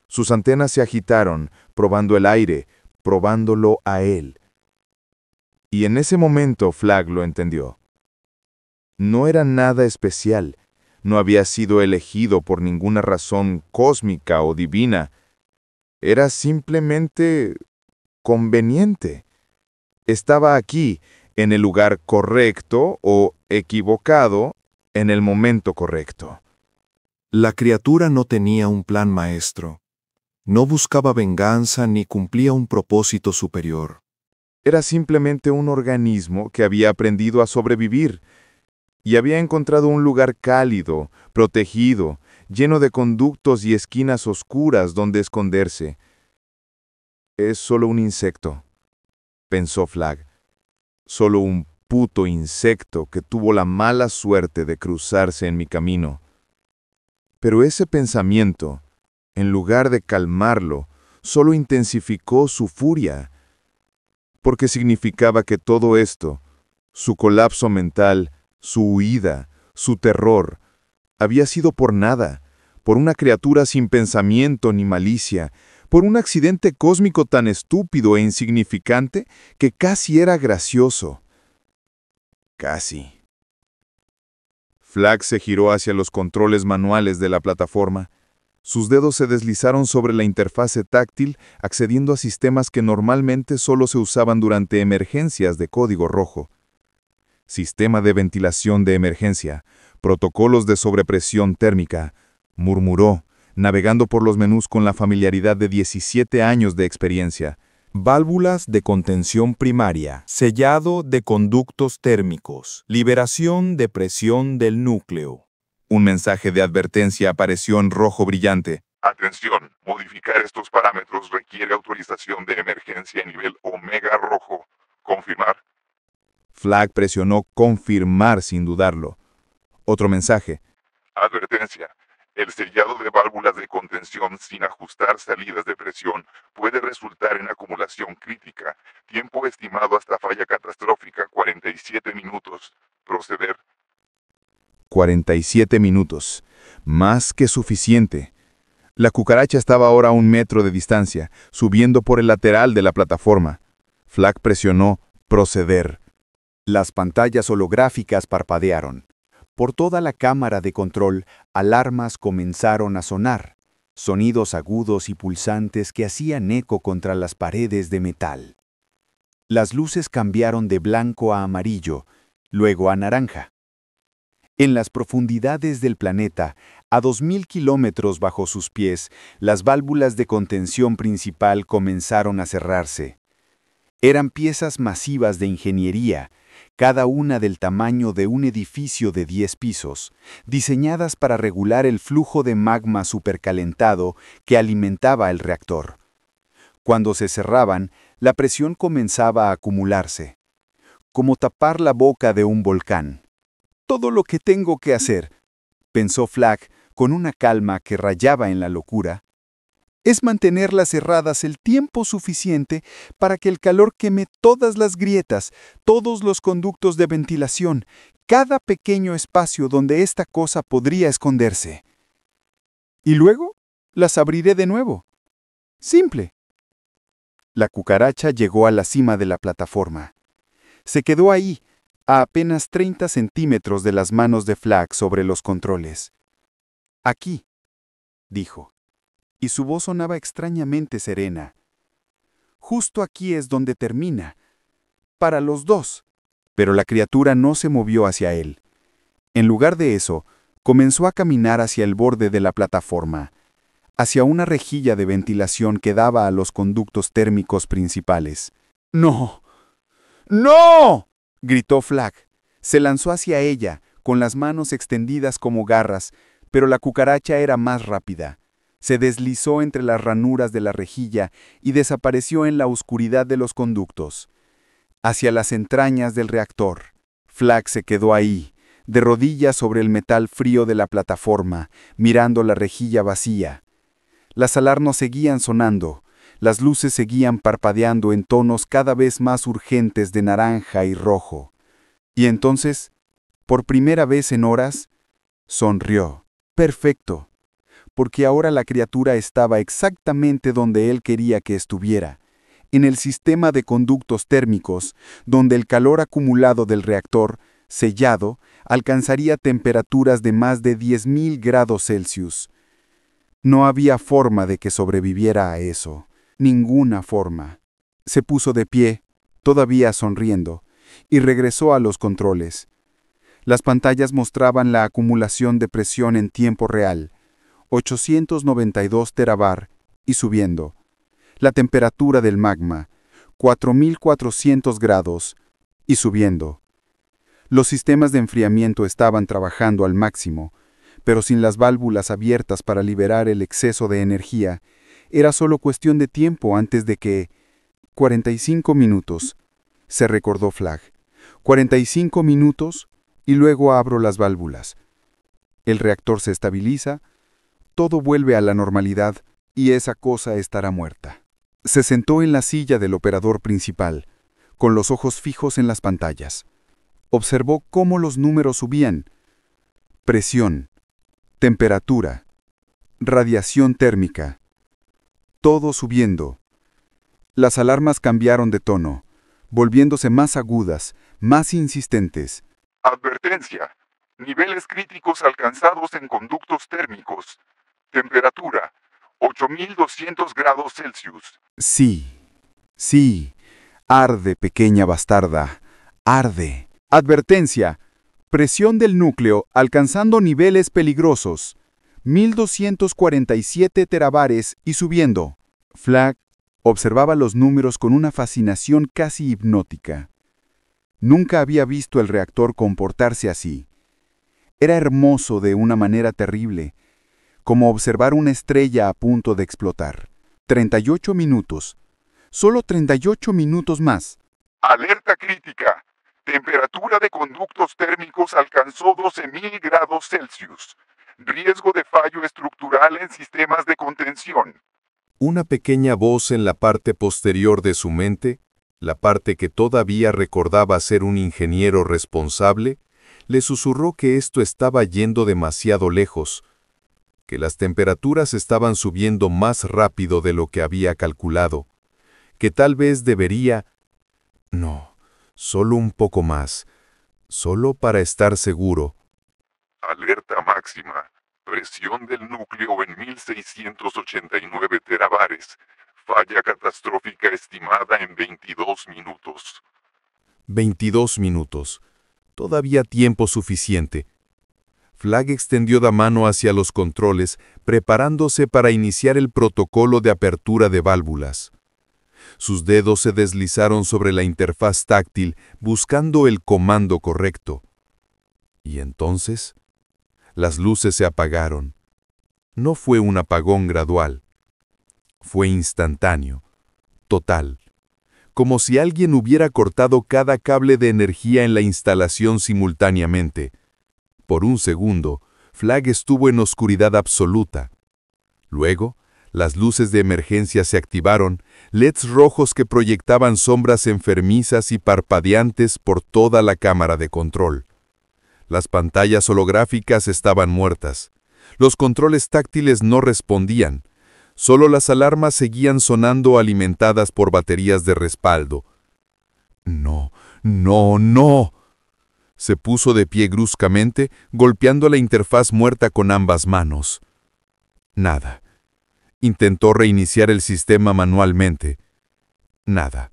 Sus antenas se agitaron, probando el aire, probándolo a él. Y en ese momento Flagg lo entendió. No era nada especial. No había sido elegido por ninguna razón cósmica o divina. Era simplemente conveniente. Estaba aquí, en el lugar correcto o equivocado, en el momento correcto. La criatura no tenía un plan maestro. No buscaba venganza ni cumplía un propósito superior. Era simplemente un organismo que había aprendido a sobrevivir y había encontrado un lugar cálido, protegido, lleno de conductos y esquinas oscuras donde esconderse. Es solo un insecto, pensó Flagg. Solo un puto insecto que tuvo la mala suerte de cruzarse en mi camino. Pero ese pensamiento, en lugar de calmarlo, solo intensificó su furia, porque significaba que todo esto, su colapso mental, su huida, su terror, había sido por nada, por una criatura sin pensamiento ni malicia, por un accidente cósmico tan estúpido e insignificante que casi era gracioso. Casi. Flagg se giró hacia los controles manuales de la plataforma. Sus dedos se deslizaron sobre la interfase táctil, accediendo a sistemas que normalmente solo se usaban durante emergencias de código rojo. Sistema de ventilación de emergencia, protocolos de sobrepresión térmica, murmuró, navegando por los menús con la familiaridad de 17 años de experiencia. Válvulas de contención primaria, sellado de conductos térmicos, liberación de presión del núcleo. Un mensaje de advertencia apareció en rojo brillante. Atención, modificar estos parámetros requiere autorización de emergencia en nivel Omega rojo. Confirmar. Flagg presionó confirmar sin dudarlo. Otro mensaje. Advertencia. El sellado de válvulas de contención sin ajustar salidas de presión puede resultar en acumulación crítica. Tiempo estimado hasta falla catastrófica, 47 minutos. Proceder. 47 minutos. Más que suficiente. La cucaracha estaba ahora a 1 metro de distancia, subiendo por el lateral de la plataforma. Flagg presionó proceder. Las pantallas holográficas parpadearon. Por toda la cámara de control, alarmas comenzaron a sonar, sonidos agudos y pulsantes que hacían eco contra las paredes de metal. Las luces cambiaron de blanco a amarillo, luego a naranja. En las profundidades del planeta, a 2000 kilómetros bajo sus pies, las válvulas de contención principal comenzaron a cerrarse. Eran piezas masivas de ingeniería, cada una del tamaño de un edificio de 10 pisos, diseñadas para regular el flujo de magma supercalentado que alimentaba el reactor. Cuando se cerraban, la presión comenzaba a acumularse, como tapar la boca de un volcán. Todo lo que tengo que hacer, pensó Flagg con una calma que rayaba en la locura, es mantenerlas cerradas el tiempo suficiente para que el calor queme todas las grietas, todos los conductos de ventilación, cada pequeño espacio donde esta cosa podría esconderse. Y luego las abriré de nuevo. Simple. La cucaracha llegó a la cima de la plataforma. Se quedó ahí, a apenas 30 centímetros de las manos de Flagg sobre los controles. Aquí, dijo, y su voz sonaba extrañamente serena. Justo aquí es donde termina. Para los dos. Pero la criatura no se movió hacia él. En lugar de eso, comenzó a caminar hacia el borde de la plataforma, hacia una rejilla de ventilación que daba a los conductos térmicos principales. ¡No! ¡No!, gritó Flagg. Se lanzó hacia ella, con las manos extendidas como garras, pero la cucaracha era más rápida. Se deslizó entre las ranuras de la rejilla y desapareció en la oscuridad de los conductos. Hacia las entrañas del reactor. Flagg se quedó ahí, de rodillas sobre el metal frío de la plataforma, mirando la rejilla vacía. Las alarmas seguían sonando, las luces seguían parpadeando en tonos cada vez más urgentes de naranja y rojo. Y entonces, por primera vez en horas, sonrió. Perfecto. Porque ahora la criatura estaba exactamente donde él quería que estuviera, en el sistema de conductos térmicos, donde el calor acumulado del reactor, sellado, alcanzaría temperaturas de más de 10.000 grados Celsius. No había forma de que sobreviviera a eso, ninguna forma. Se puso de pie, todavía sonriendo, y regresó a los controles. Las pantallas mostraban la acumulación de presión en tiempo real, 892 terabar y subiendo. La temperatura del magma, 4.400 grados y subiendo. Los sistemas de enfriamiento estaban trabajando al máximo, pero sin las válvulas abiertas para liberar el exceso de energía, era solo cuestión de tiempo antes de que... 45 minutos, se recordó Flagg. 45 minutos y luego abro las válvulas. El reactor se estabiliza, todo vuelve a la normalidad y esa cosa estará muerta. Se sentó en la silla del operador principal, con los ojos fijos en las pantallas. Observó cómo los números subían. Presión, temperatura, radiación térmica. Todo subiendo. Las alarmas cambiaron de tono, volviéndose más agudas, más insistentes. Advertencia. Niveles críticos alcanzados en conductos térmicos. Temperatura, 8.200 grados Celsius. Sí. Arde, pequeña bastarda. Arde. Advertencia. Presión del núcleo alcanzando niveles peligrosos. 1.247 terabares y subiendo. Flagg observaba los números con una fascinación casi hipnótica. Nunca había visto el reactor comportarse así. Era hermoso de una manera terrible, como observar una estrella a punto de explotar. 38 minutos. Solo 38 minutos más. Alerta crítica. Temperatura de conductos térmicos alcanzó 12.000 grados Celsius. Riesgo de fallo estructural en sistemas de contención. Una pequeña voz en la parte posterior de su mente, la parte que todavía recordaba ser un ingeniero responsable, le susurró que esto estaba yendo demasiado lejos, que las temperaturas estaban subiendo más rápido de lo que había calculado, que tal vez debería... No, solo un poco más, solo para estar seguro. Alerta máxima. Presión del núcleo en 1.689 terabares. Falla catastrófica estimada en 22 minutos. 22 minutos. Todavía tiempo suficiente. Flagg extendió la mano hacia los controles, preparándose para iniciar el protocolo de apertura de válvulas. Sus dedos se deslizaron sobre la interfaz táctil, buscando el comando correcto. Y entonces, las luces se apagaron. No fue un apagón gradual. Fue instantáneo. total, como si alguien hubiera cortado cada cable de energía en la instalación simultáneamente. Por un segundo, Flag estuvo en oscuridad absoluta. Luego, las luces de emergencia se activaron, LEDs rojos que proyectaban sombras enfermizas y parpadeantes por toda la cámara de control. Las pantallas holográficas estaban muertas. Los controles táctiles no respondían. Solo las alarmas seguían sonando alimentadas por baterías de respaldo. «No, no, no». Se puso de pie bruscamente, golpeando la interfaz muerta con ambas manos. Nada. Intentó reiniciar el sistema manualmente. Nada.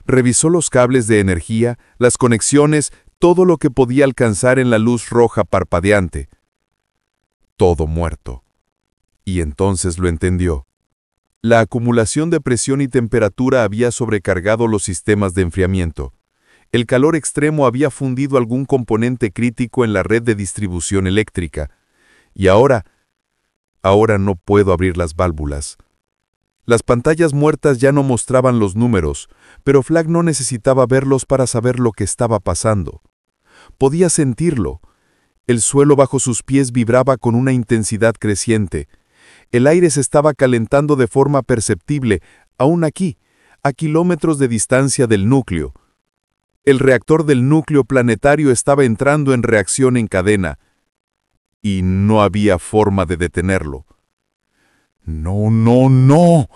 Revisó los cables de energía, las conexiones, todo lo que podía alcanzar en la luz roja parpadeante. Todo muerto. Y entonces lo entendió. La acumulación de presión y temperatura había sobrecargado los sistemas de enfriamiento. El calor extremo había fundido algún componente crítico en la red de distribución eléctrica. Y ahora no puedo abrir las válvulas. Las pantallas muertas ya no mostraban los números, pero Flag no necesitaba verlos para saber lo que estaba pasando. Podía sentirlo. El suelo bajo sus pies vibraba con una intensidad creciente. El aire se estaba calentando de forma perceptible, aún aquí, a kilómetros de distancia del núcleo. El reactor del núcleo planetario estaba entrando en reacción en cadena, y no había forma de detenerlo. «No, no, no».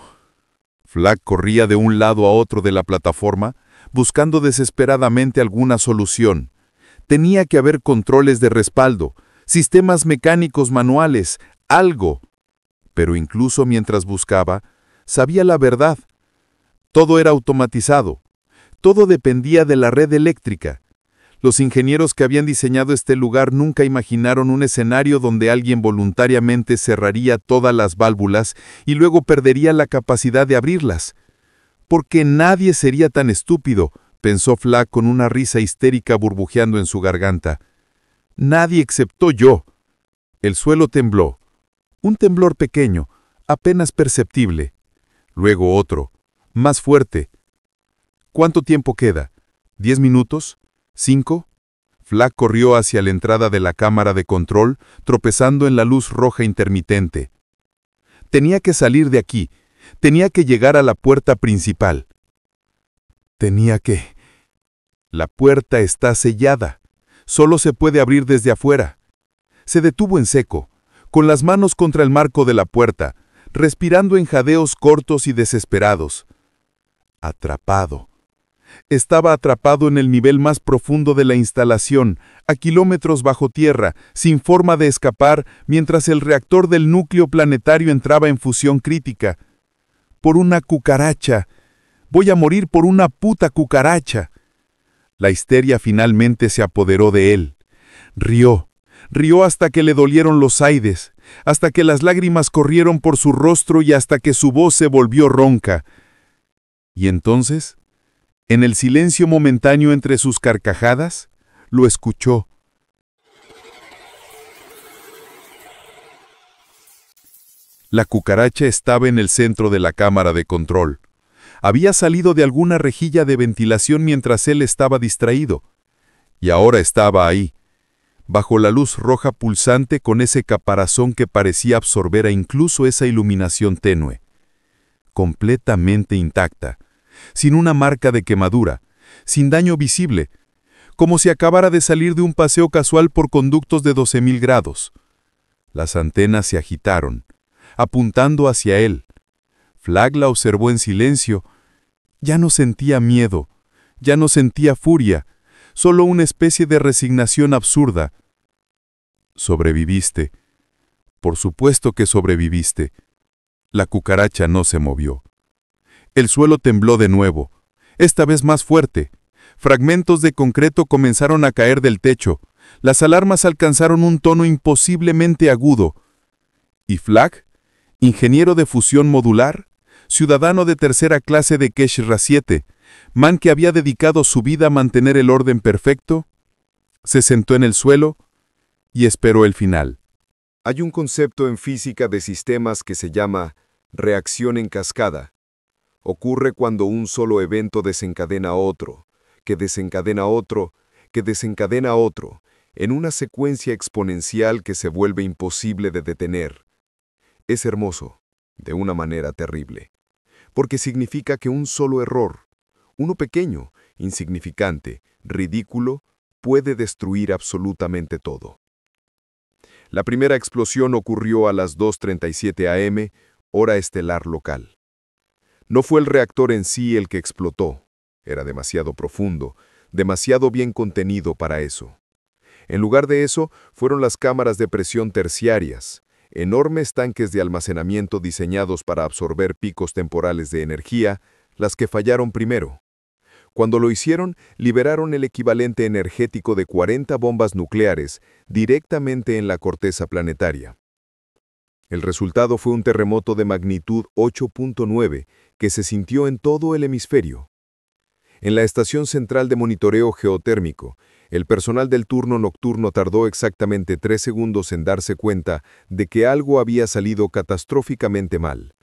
Flag corría de un lado a otro de la plataforma, buscando desesperadamente alguna solución. Tenía que haber controles de respaldo, sistemas mecánicos manuales, algo. Pero incluso mientras buscaba, sabía la verdad. Todo era automatizado. Todo dependía de la red eléctrica. Los ingenieros que habían diseñado este lugar nunca imaginaron un escenario donde alguien voluntariamente cerraría todas las válvulas y luego perdería la capacidad de abrirlas. Porque nadie sería tan estúpido, pensó Flag con una risa histérica burbujeando en su garganta. Nadie excepto yo. El suelo tembló. Un temblor pequeño, apenas perceptible. Luego otro, más fuerte. ¿Cuánto tiempo queda? ¿10 minutos? ¿5? Flag corrió hacia la entrada de la cámara de control, tropezando en la luz roja intermitente. Tenía que salir de aquí. Tenía que llegar a la puerta principal. La puerta está sellada. Solo se puede abrir desde afuera. Se detuvo en seco, con las manos contra el marco de la puerta, respirando en jadeos cortos y desesperados. Atrapado. Estaba atrapado en el nivel más profundo de la instalación, a kilómetros bajo tierra, sin forma de escapar, mientras el reactor del núcleo planetario entraba en fusión crítica. Por una cucaracha. Voy a morir por una puta cucaracha. La histeria finalmente se apoderó de él. Rió hasta que le dolieron los aides, hasta que las lágrimas corrieron por su rostro y hasta que su voz se volvió ronca. Y entonces, en el silencio momentáneo entre sus carcajadas, lo escuchó. La cucaracha estaba en el centro de la cámara de control. Había salido de alguna rejilla de ventilación mientras él estaba distraído. Y ahora estaba ahí, bajo la luz roja pulsante con ese caparazón que parecía absorber a incluso esa iluminación tenue. Completamente intacta, sin una marca de quemadura, sin daño visible, como si acabara de salir de un paseo casual por conductos de 12.000 grados. Las antenas se agitaron, apuntando hacia él. Flag la observó en silencio. Ya no sentía miedo, ya no sentía furia, solo una especie de resignación absurda. Sobreviviste. Por supuesto que sobreviviste. La cucaracha no se movió. El suelo tembló de nuevo, esta vez más fuerte. Fragmentos de concreto comenzaron a caer del techo. Las alarmas alcanzaron un tono imposiblemente agudo. Y Flag, ingeniero de fusión modular, ciudadano de tercera clase de Keshra 7, man que había dedicado su vida a mantener el orden perfecto, se sentó en el suelo y esperó el final. Hay un concepto en física de sistemas que se llama reacción en cascada. Ocurre cuando un solo evento desencadena otro, que desencadena otro, que desencadena otro, en una secuencia exponencial que se vuelve imposible de detener. Es hermoso, de una manera terrible, porque significa que un solo error, uno pequeño, insignificante, ridículo, puede destruir absolutamente todo. La primera explosión ocurrió a las 2:37 am, hora estelar local. No fue el reactor en sí el que explotó. Era demasiado profundo, demasiado bien contenido para eso. En lugar de eso, fueron las cámaras de presión terciarias, enormes tanques de almacenamiento diseñados para absorber picos temporales de energía, las que fallaron primero. Cuando lo hicieron, liberaron el equivalente energético de 40 bombas nucleares directamente en la corteza planetaria. El resultado fue un terremoto de magnitud 8.9 que se sintió en todo el hemisferio. En la estación central de monitoreo geotérmico, el personal del turno nocturno tardó exactamente 3 segundos en darse cuenta de que algo había salido catastróficamente mal.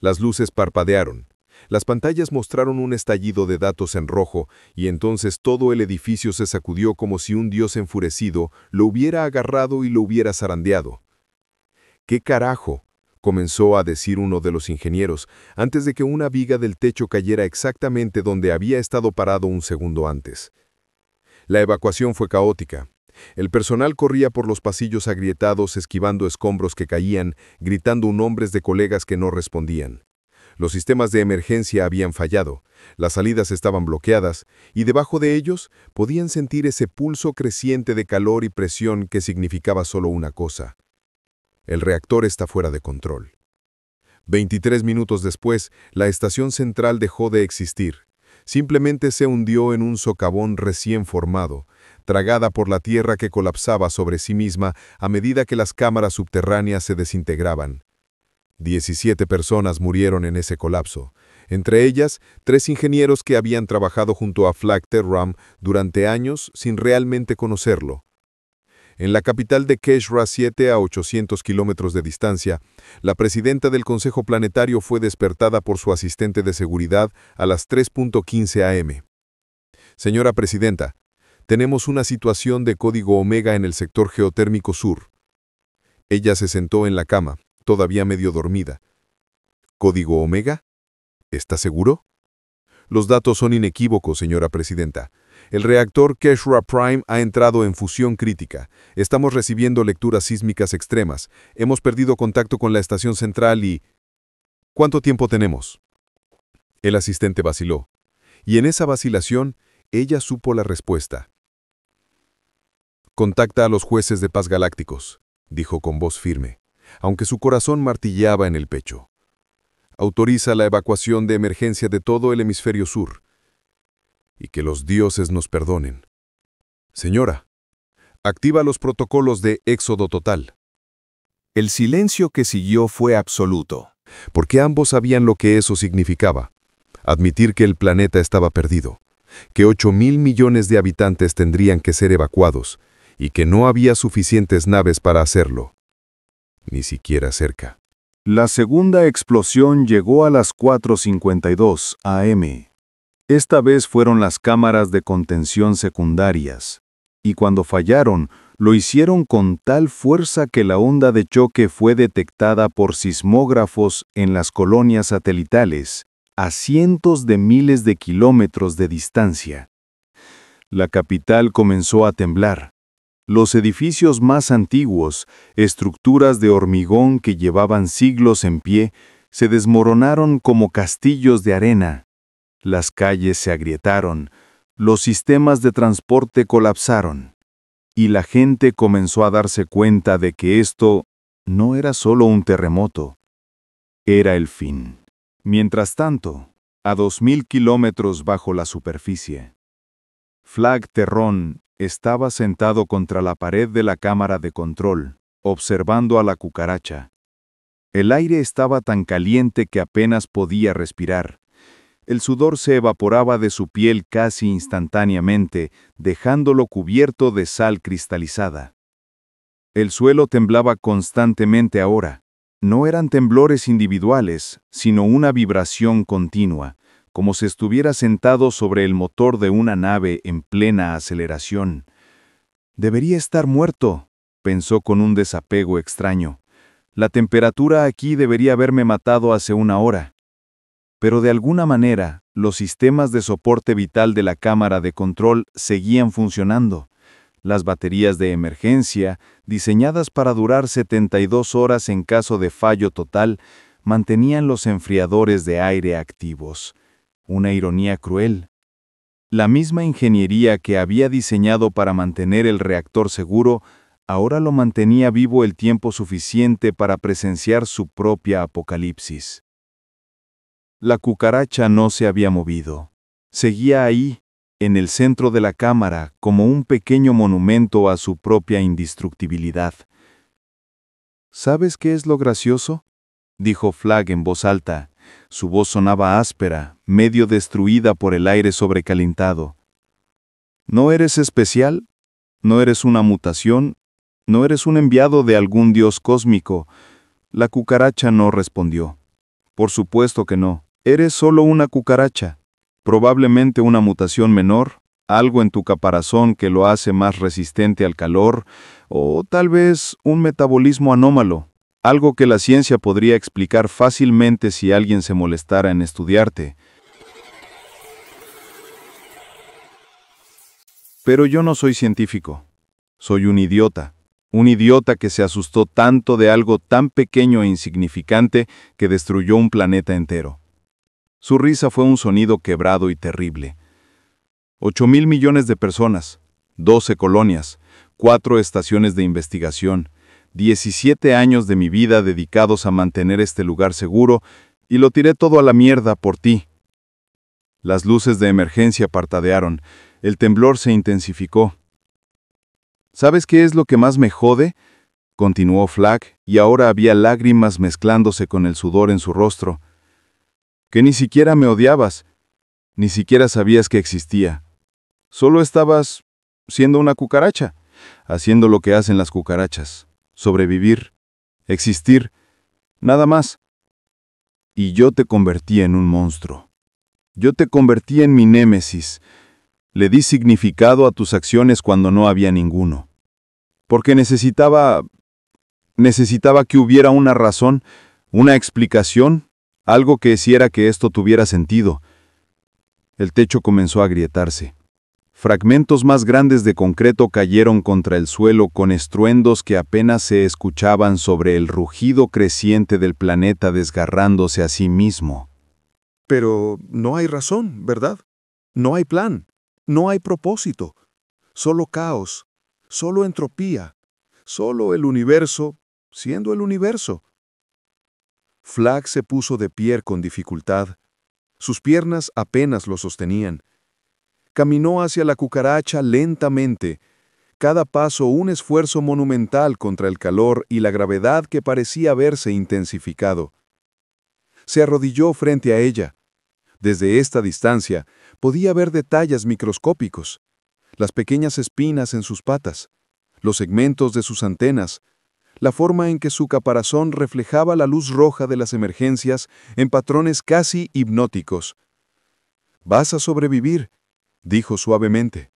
Las luces parpadearon. Las pantallas mostraron un estallido de datos en rojo y entonces todo el edificio se sacudió como si un dios enfurecido lo hubiera agarrado y lo hubiera zarandeado. «¿Qué carajo?», comenzó a decir uno de los ingenieros, antes de que una viga del techo cayera exactamente donde había estado parado un segundo antes. La evacuación fue caótica. El personal corría por los pasillos agrietados esquivando escombros que caían, gritando nombres de colegas que no respondían. Los sistemas de emergencia habían fallado, las salidas estaban bloqueadas, y debajo de ellos podían sentir ese pulso creciente de calor y presión que significaba solo una cosa. El reactor está fuera de control. 23 minutos después, la estación central dejó de existir. Simplemente se hundió en un socavón recién formado, tragada por la tierra que colapsaba sobre sí misma a medida que las cámaras subterráneas se desintegraban. 17 personas murieron en ese colapso, entre ellas 3 ingenieros que habían trabajado junto a Flag Terram durante años sin realmente conocerlo. En la capital de Keshra 7 a 800 kilómetros de distancia, la presidenta del Consejo Planetario fue despertada por su asistente de seguridad a las 3:15 am. «Señora Presidenta, tenemos una situación de código Omega en el sector geotérmico sur». Ella se sentó en la cama, todavía medio dormida. «¿Código Omega? ¿Está seguro?» «Los datos son inequívocos, señora Presidenta. El reactor Keshra Prime ha entrado en fusión crítica. Estamos recibiendo lecturas sísmicas extremas. Hemos perdido contacto con la estación central y... ¿Cuánto tiempo tenemos?». El asistente vaciló. Y en esa vacilación, ella supo la respuesta. «Contacta a los jueces de paz galácticos», dijo con voz firme, aunque su corazón martilleaba en el pecho. «Autoriza la evacuación de emergencia de todo el hemisferio sur. Y que los dioses nos perdonen. Señora, activa los protocolos de éxodo total». El silencio que siguió fue absoluto, porque ambos sabían lo que eso significaba. Admitir que el planeta estaba perdido, que 8.000 millones de habitantes tendrían que ser evacuados, y que no había suficientes naves para hacerlo. Ni siquiera cerca. La segunda explosión llegó a las 4:52 am. Esta vez fueron las cámaras de contención secundarias, y cuando fallaron, lo hicieron con tal fuerza que la onda de choque fue detectada por sismógrafos en las colonias satelitales, a cientos de miles de kilómetros de distancia. La capital comenzó a temblar. Los edificios más antiguos, estructuras de hormigón que llevaban siglos en pie, se desmoronaron como castillos de arena. Las calles se agrietaron, los sistemas de transporte colapsaron, y la gente comenzó a darse cuenta de que esto no era solo un terremoto, era el fin. Mientras tanto, a 2.000 kilómetros bajo la superficie, Flag Terrón estaba sentado contra la pared de la cámara de control, observando a la cucaracha. El aire estaba tan caliente que apenas podía respirar. El sudor se evaporaba de su piel casi instantáneamente, dejándolo cubierto de sal cristalizada. El suelo temblaba constantemente ahora, No eran temblores individuales, sino una vibración continua, como si estuviera sentado sobre el motor de una nave en plena aceleración. Debería estar muerto, pensó con un desapego extraño. La temperatura aquí debería haberme matado hace una hora. Pero de alguna manera, los sistemas de soporte vital de la cámara de control seguían funcionando. Las baterías de emergencia, diseñadas para durar 72 horas en caso de fallo total, mantenían los enfriadores de aire activos. Una ironía cruel. La misma ingeniería que había diseñado para mantener el reactor seguro, ahora lo mantenía vivo el tiempo suficiente para presenciar su propia apocalipsis. La cucaracha no se había movido. Seguía ahí, en el centro de la cámara, como un pequeño monumento a su propia indestructibilidad. ¿Sabes qué es lo gracioso?, dijo Flagg en voz alta. Su voz sonaba áspera, medio destruida por el aire sobrecalentado. ¿No eres especial? ¿No eres una mutación? ¿No eres un enviado de algún dios cósmico? La cucaracha no respondió. Por supuesto que no. Eres solo una cucaracha. Probablemente una mutación menor, algo en tu caparazón que lo hace más resistente al calor, o tal vez un metabolismo anómalo, algo que la ciencia podría explicar fácilmente si alguien se molestara en estudiarte. Pero yo no soy científico. Soy un idiota que se asustó tanto de algo tan pequeño e insignificante que destruyó un planeta entero. Su risa fue un sonido quebrado y terrible. 8.000 millones de personas, 12 colonias, 4 estaciones de investigación, 17 años de mi vida dedicados a mantener este lugar seguro, y lo tiré todo a la mierda por ti. Las luces de emergencia parpadearon, el temblor se intensificó. ¿Sabes qué es lo que más me jode?, continuó Flagg, y ahora había lágrimas mezclándose con el sudor en su rostro. Que ni siquiera me odiabas, ni siquiera sabías que existía. Solo estabas siendo una cucaracha, haciendo lo que hacen las cucarachas, sobrevivir, existir, nada más. Y yo te convertí en un monstruo. Yo te convertí en mi némesis. Le di significado a tus acciones cuando no había ninguno. Porque necesitaba que hubiera una razón, una explicación, algo que hiciera que esto tuviera sentido. El techo comenzó a agrietarse. Fragmentos más grandes de concreto cayeron contra el suelo con estruendos que apenas se escuchaban sobre el rugido creciente del planeta desgarrándose a sí mismo. Pero no hay razón, ¿verdad? No hay plan, no hay propósito. Solo caos, solo entropía, solo el universo siendo el universo. Flagg se puso de pie con dificultad. Sus piernas apenas lo sostenían. Caminó hacia la cucaracha lentamente, cada paso un esfuerzo monumental contra el calor y la gravedad que parecía haberse intensificado. Se arrodilló frente a ella. Desde esta distancia podía ver detalles microscópicos, las pequeñas espinas en sus patas, los segmentos de sus antenas, la forma en que su caparazón reflejaba la luz roja de las emergencias en patrones casi hipnóticos. «Vas a sobrevivir», dijo suavemente.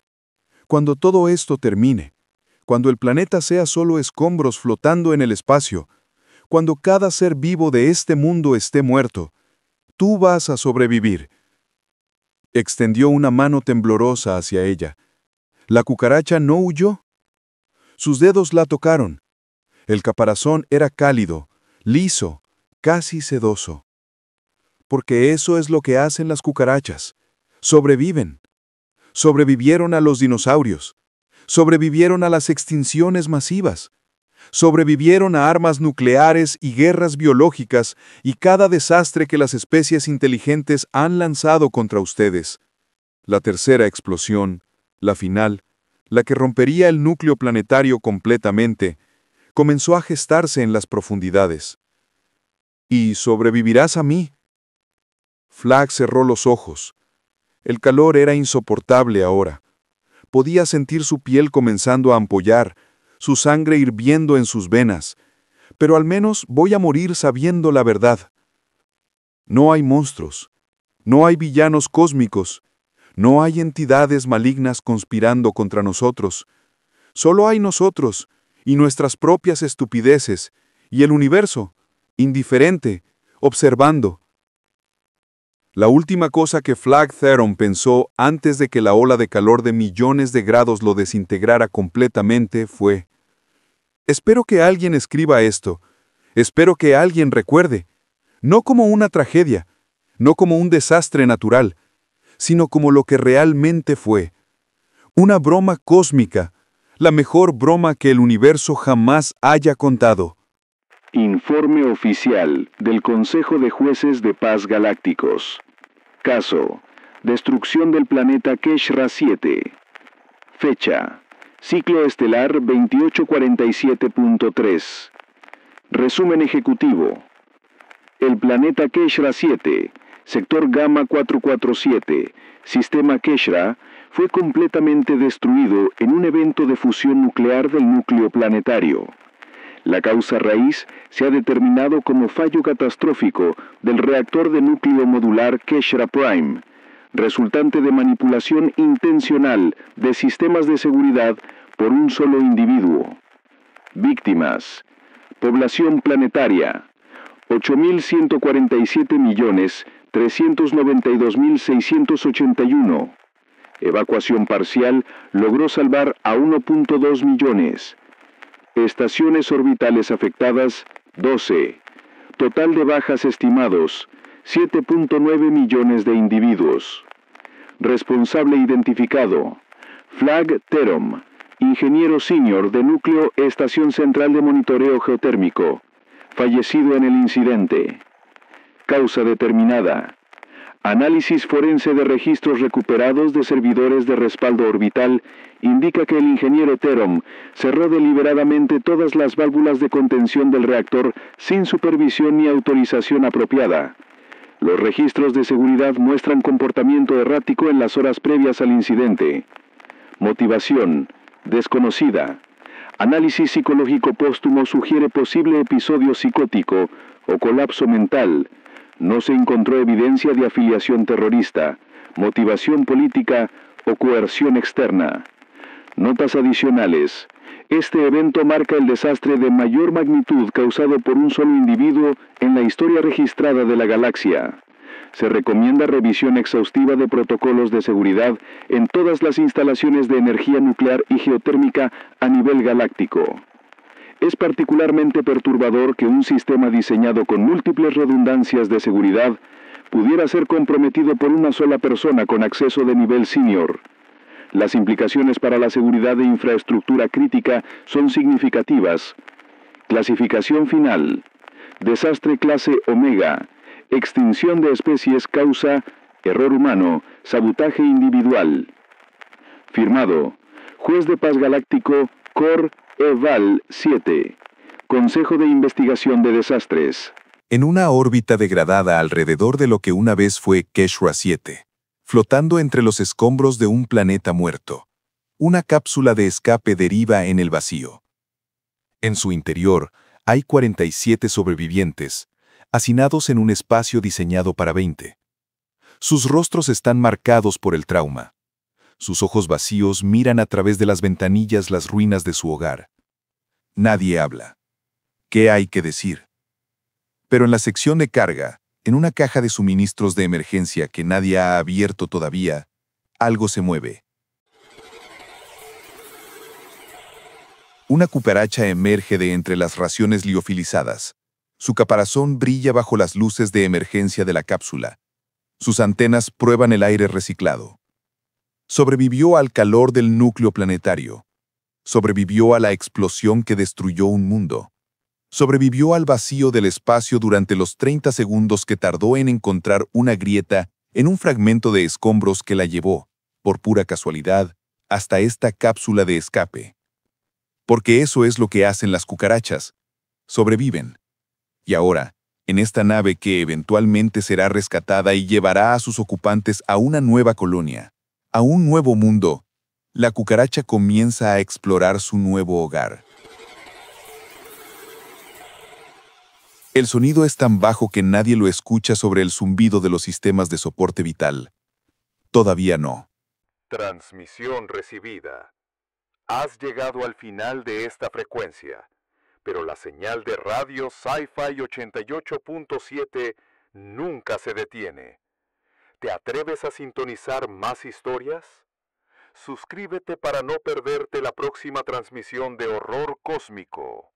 «Cuando todo esto termine, cuando el planeta sea solo escombros flotando en el espacio, cuando cada ser vivo de este mundo esté muerto, tú vas a sobrevivir». Extendió una mano temblorosa hacia ella. La cucaracha no huyó. Sus dedos la tocaron. El caparazón era cálido, liso, casi sedoso. Porque eso es lo que hacen las cucarachas. Sobreviven. Sobrevivieron a los dinosaurios. Sobrevivieron a las extinciones masivas. Sobrevivieron a armas nucleares y guerras biológicas y cada desastre que las especies inteligentes han lanzado contra ustedes. La tercera explosión, la final, la que rompería el núcleo planetario completamente, comenzó a gestarse en las profundidades. «¿Y sobrevivirás a mí?» Flagg cerró los ojos. El calor era insoportable ahora. Podía sentir su piel comenzando a ampollar, su sangre hirviendo en sus venas, pero al menos voy a morir sabiendo la verdad. No hay monstruos, no hay villanos cósmicos, no hay entidades malignas conspirando contra nosotros. Solo hay nosotros y nuestras propias estupideces, y el universo, indiferente, observando. La última cosa que Flagg Theron pensó antes de que la ola de calor de millones de grados lo desintegrara completamente fue: espero que alguien escriba esto, espero que alguien recuerde, no como una tragedia, no como un desastre natural, sino como lo que realmente fue, una broma cósmica, la mejor broma que el universo jamás haya contado. Informe oficial del Consejo de Jueces de Paz Galácticos. Caso: destrucción del planeta Keshra 7. Fecha: ciclo estelar 2847.3. Resumen ejecutivo. El planeta Keshra 7, sector Gamma 447, sistema Keshra, fue completamente destruido en un evento de fusión nuclear del núcleo planetario. La causa raíz se ha determinado como fallo catastrófico del reactor de núcleo modular Keshra Prime, resultante de manipulación intencional de sistemas de seguridad por un solo individuo. Víctimas: población planetaria, 8.147.392.681. Evacuación parcial logró salvar a 1.2 millones. Estaciones orbitales afectadas, 12. Total de bajas estimados, 7.9 millones de individuos. Responsable identificado: Flagg Theron, ingeniero senior de Núcleo Estación Central de Monitoreo Geotérmico, fallecido en el incidente. Causa determinada: análisis forense de registros recuperados de servidores de respaldo orbital indica que el ingeniero Theron cerró deliberadamente todas las válvulas de contención del reactor sin supervisión ni autorización apropiada. Los registros de seguridad muestran comportamiento errático en las horas previas al incidente. Motivación: desconocida. Análisis psicológico póstumo sugiere posible episodio psicótico o colapso mental. No se encontró evidencia de afiliación terrorista, motivación política o coerción externa. Notas adicionales: este evento marca el desastre de mayor magnitud causado por un solo individuo en la historia registrada de la galaxia. Se recomienda revisión exhaustiva de protocolos de seguridad en todas las instalaciones de energía nuclear y geotérmica a nivel galáctico. Es particularmente perturbador que un sistema diseñado con múltiples redundancias de seguridad pudiera ser comprometido por una sola persona con acceso de nivel senior. Las implicaciones para la seguridad de infraestructura crítica son significativas. Clasificación final: desastre clase Omega, extinción de especies causa error humano, sabotaje individual. Firmado: Juez de Paz Galáctico Cor Eval 7, Consejo de Investigación de Desastres. En una órbita degradada alrededor de lo que una vez fue Keshra 7, flotando entre los escombros de un planeta muerto, una cápsula de escape deriva en el vacío. En su interior hay 47 sobrevivientes, hacinados en un espacio diseñado para 20. Sus rostros están marcados por el trauma. Sus ojos vacíos miran a través de las ventanillas las ruinas de su hogar. Nadie habla. ¿Qué hay que decir? Pero en la sección de carga, en una caja de suministros de emergencia que nadie ha abierto todavía, algo se mueve. Una cucaracha emerge de entre las raciones liofilizadas. Su caparazón brilla bajo las luces de emergencia de la cápsula. Sus antenas prueban el aire reciclado. Sobrevivió al calor del núcleo planetario. Sobrevivió a la explosión que destruyó un mundo. Sobrevivió al vacío del espacio durante los 30 segundos que tardó en encontrar una grieta en un fragmento de escombros que la llevó, por pura casualidad, hasta esta cápsula de escape. Porque eso es lo que hacen las cucarachas. Sobreviven. Y ahora, en esta nave que eventualmente será rescatada y llevará a sus ocupantes a una nueva colonia, a un nuevo mundo, la cucaracha comienza a explorar su nuevo hogar. El sonido es tan bajo que nadie lo escucha sobre el zumbido de los sistemas de soporte vital. Todavía no. Transmisión recibida. Has llegado al final de esta frecuencia, pero la señal de radio Sci-Fi 88.7 nunca se detiene. ¿Te atreves a sintonizar más historias? Suscríbete para no perderte la próxima transmisión de horror cósmico.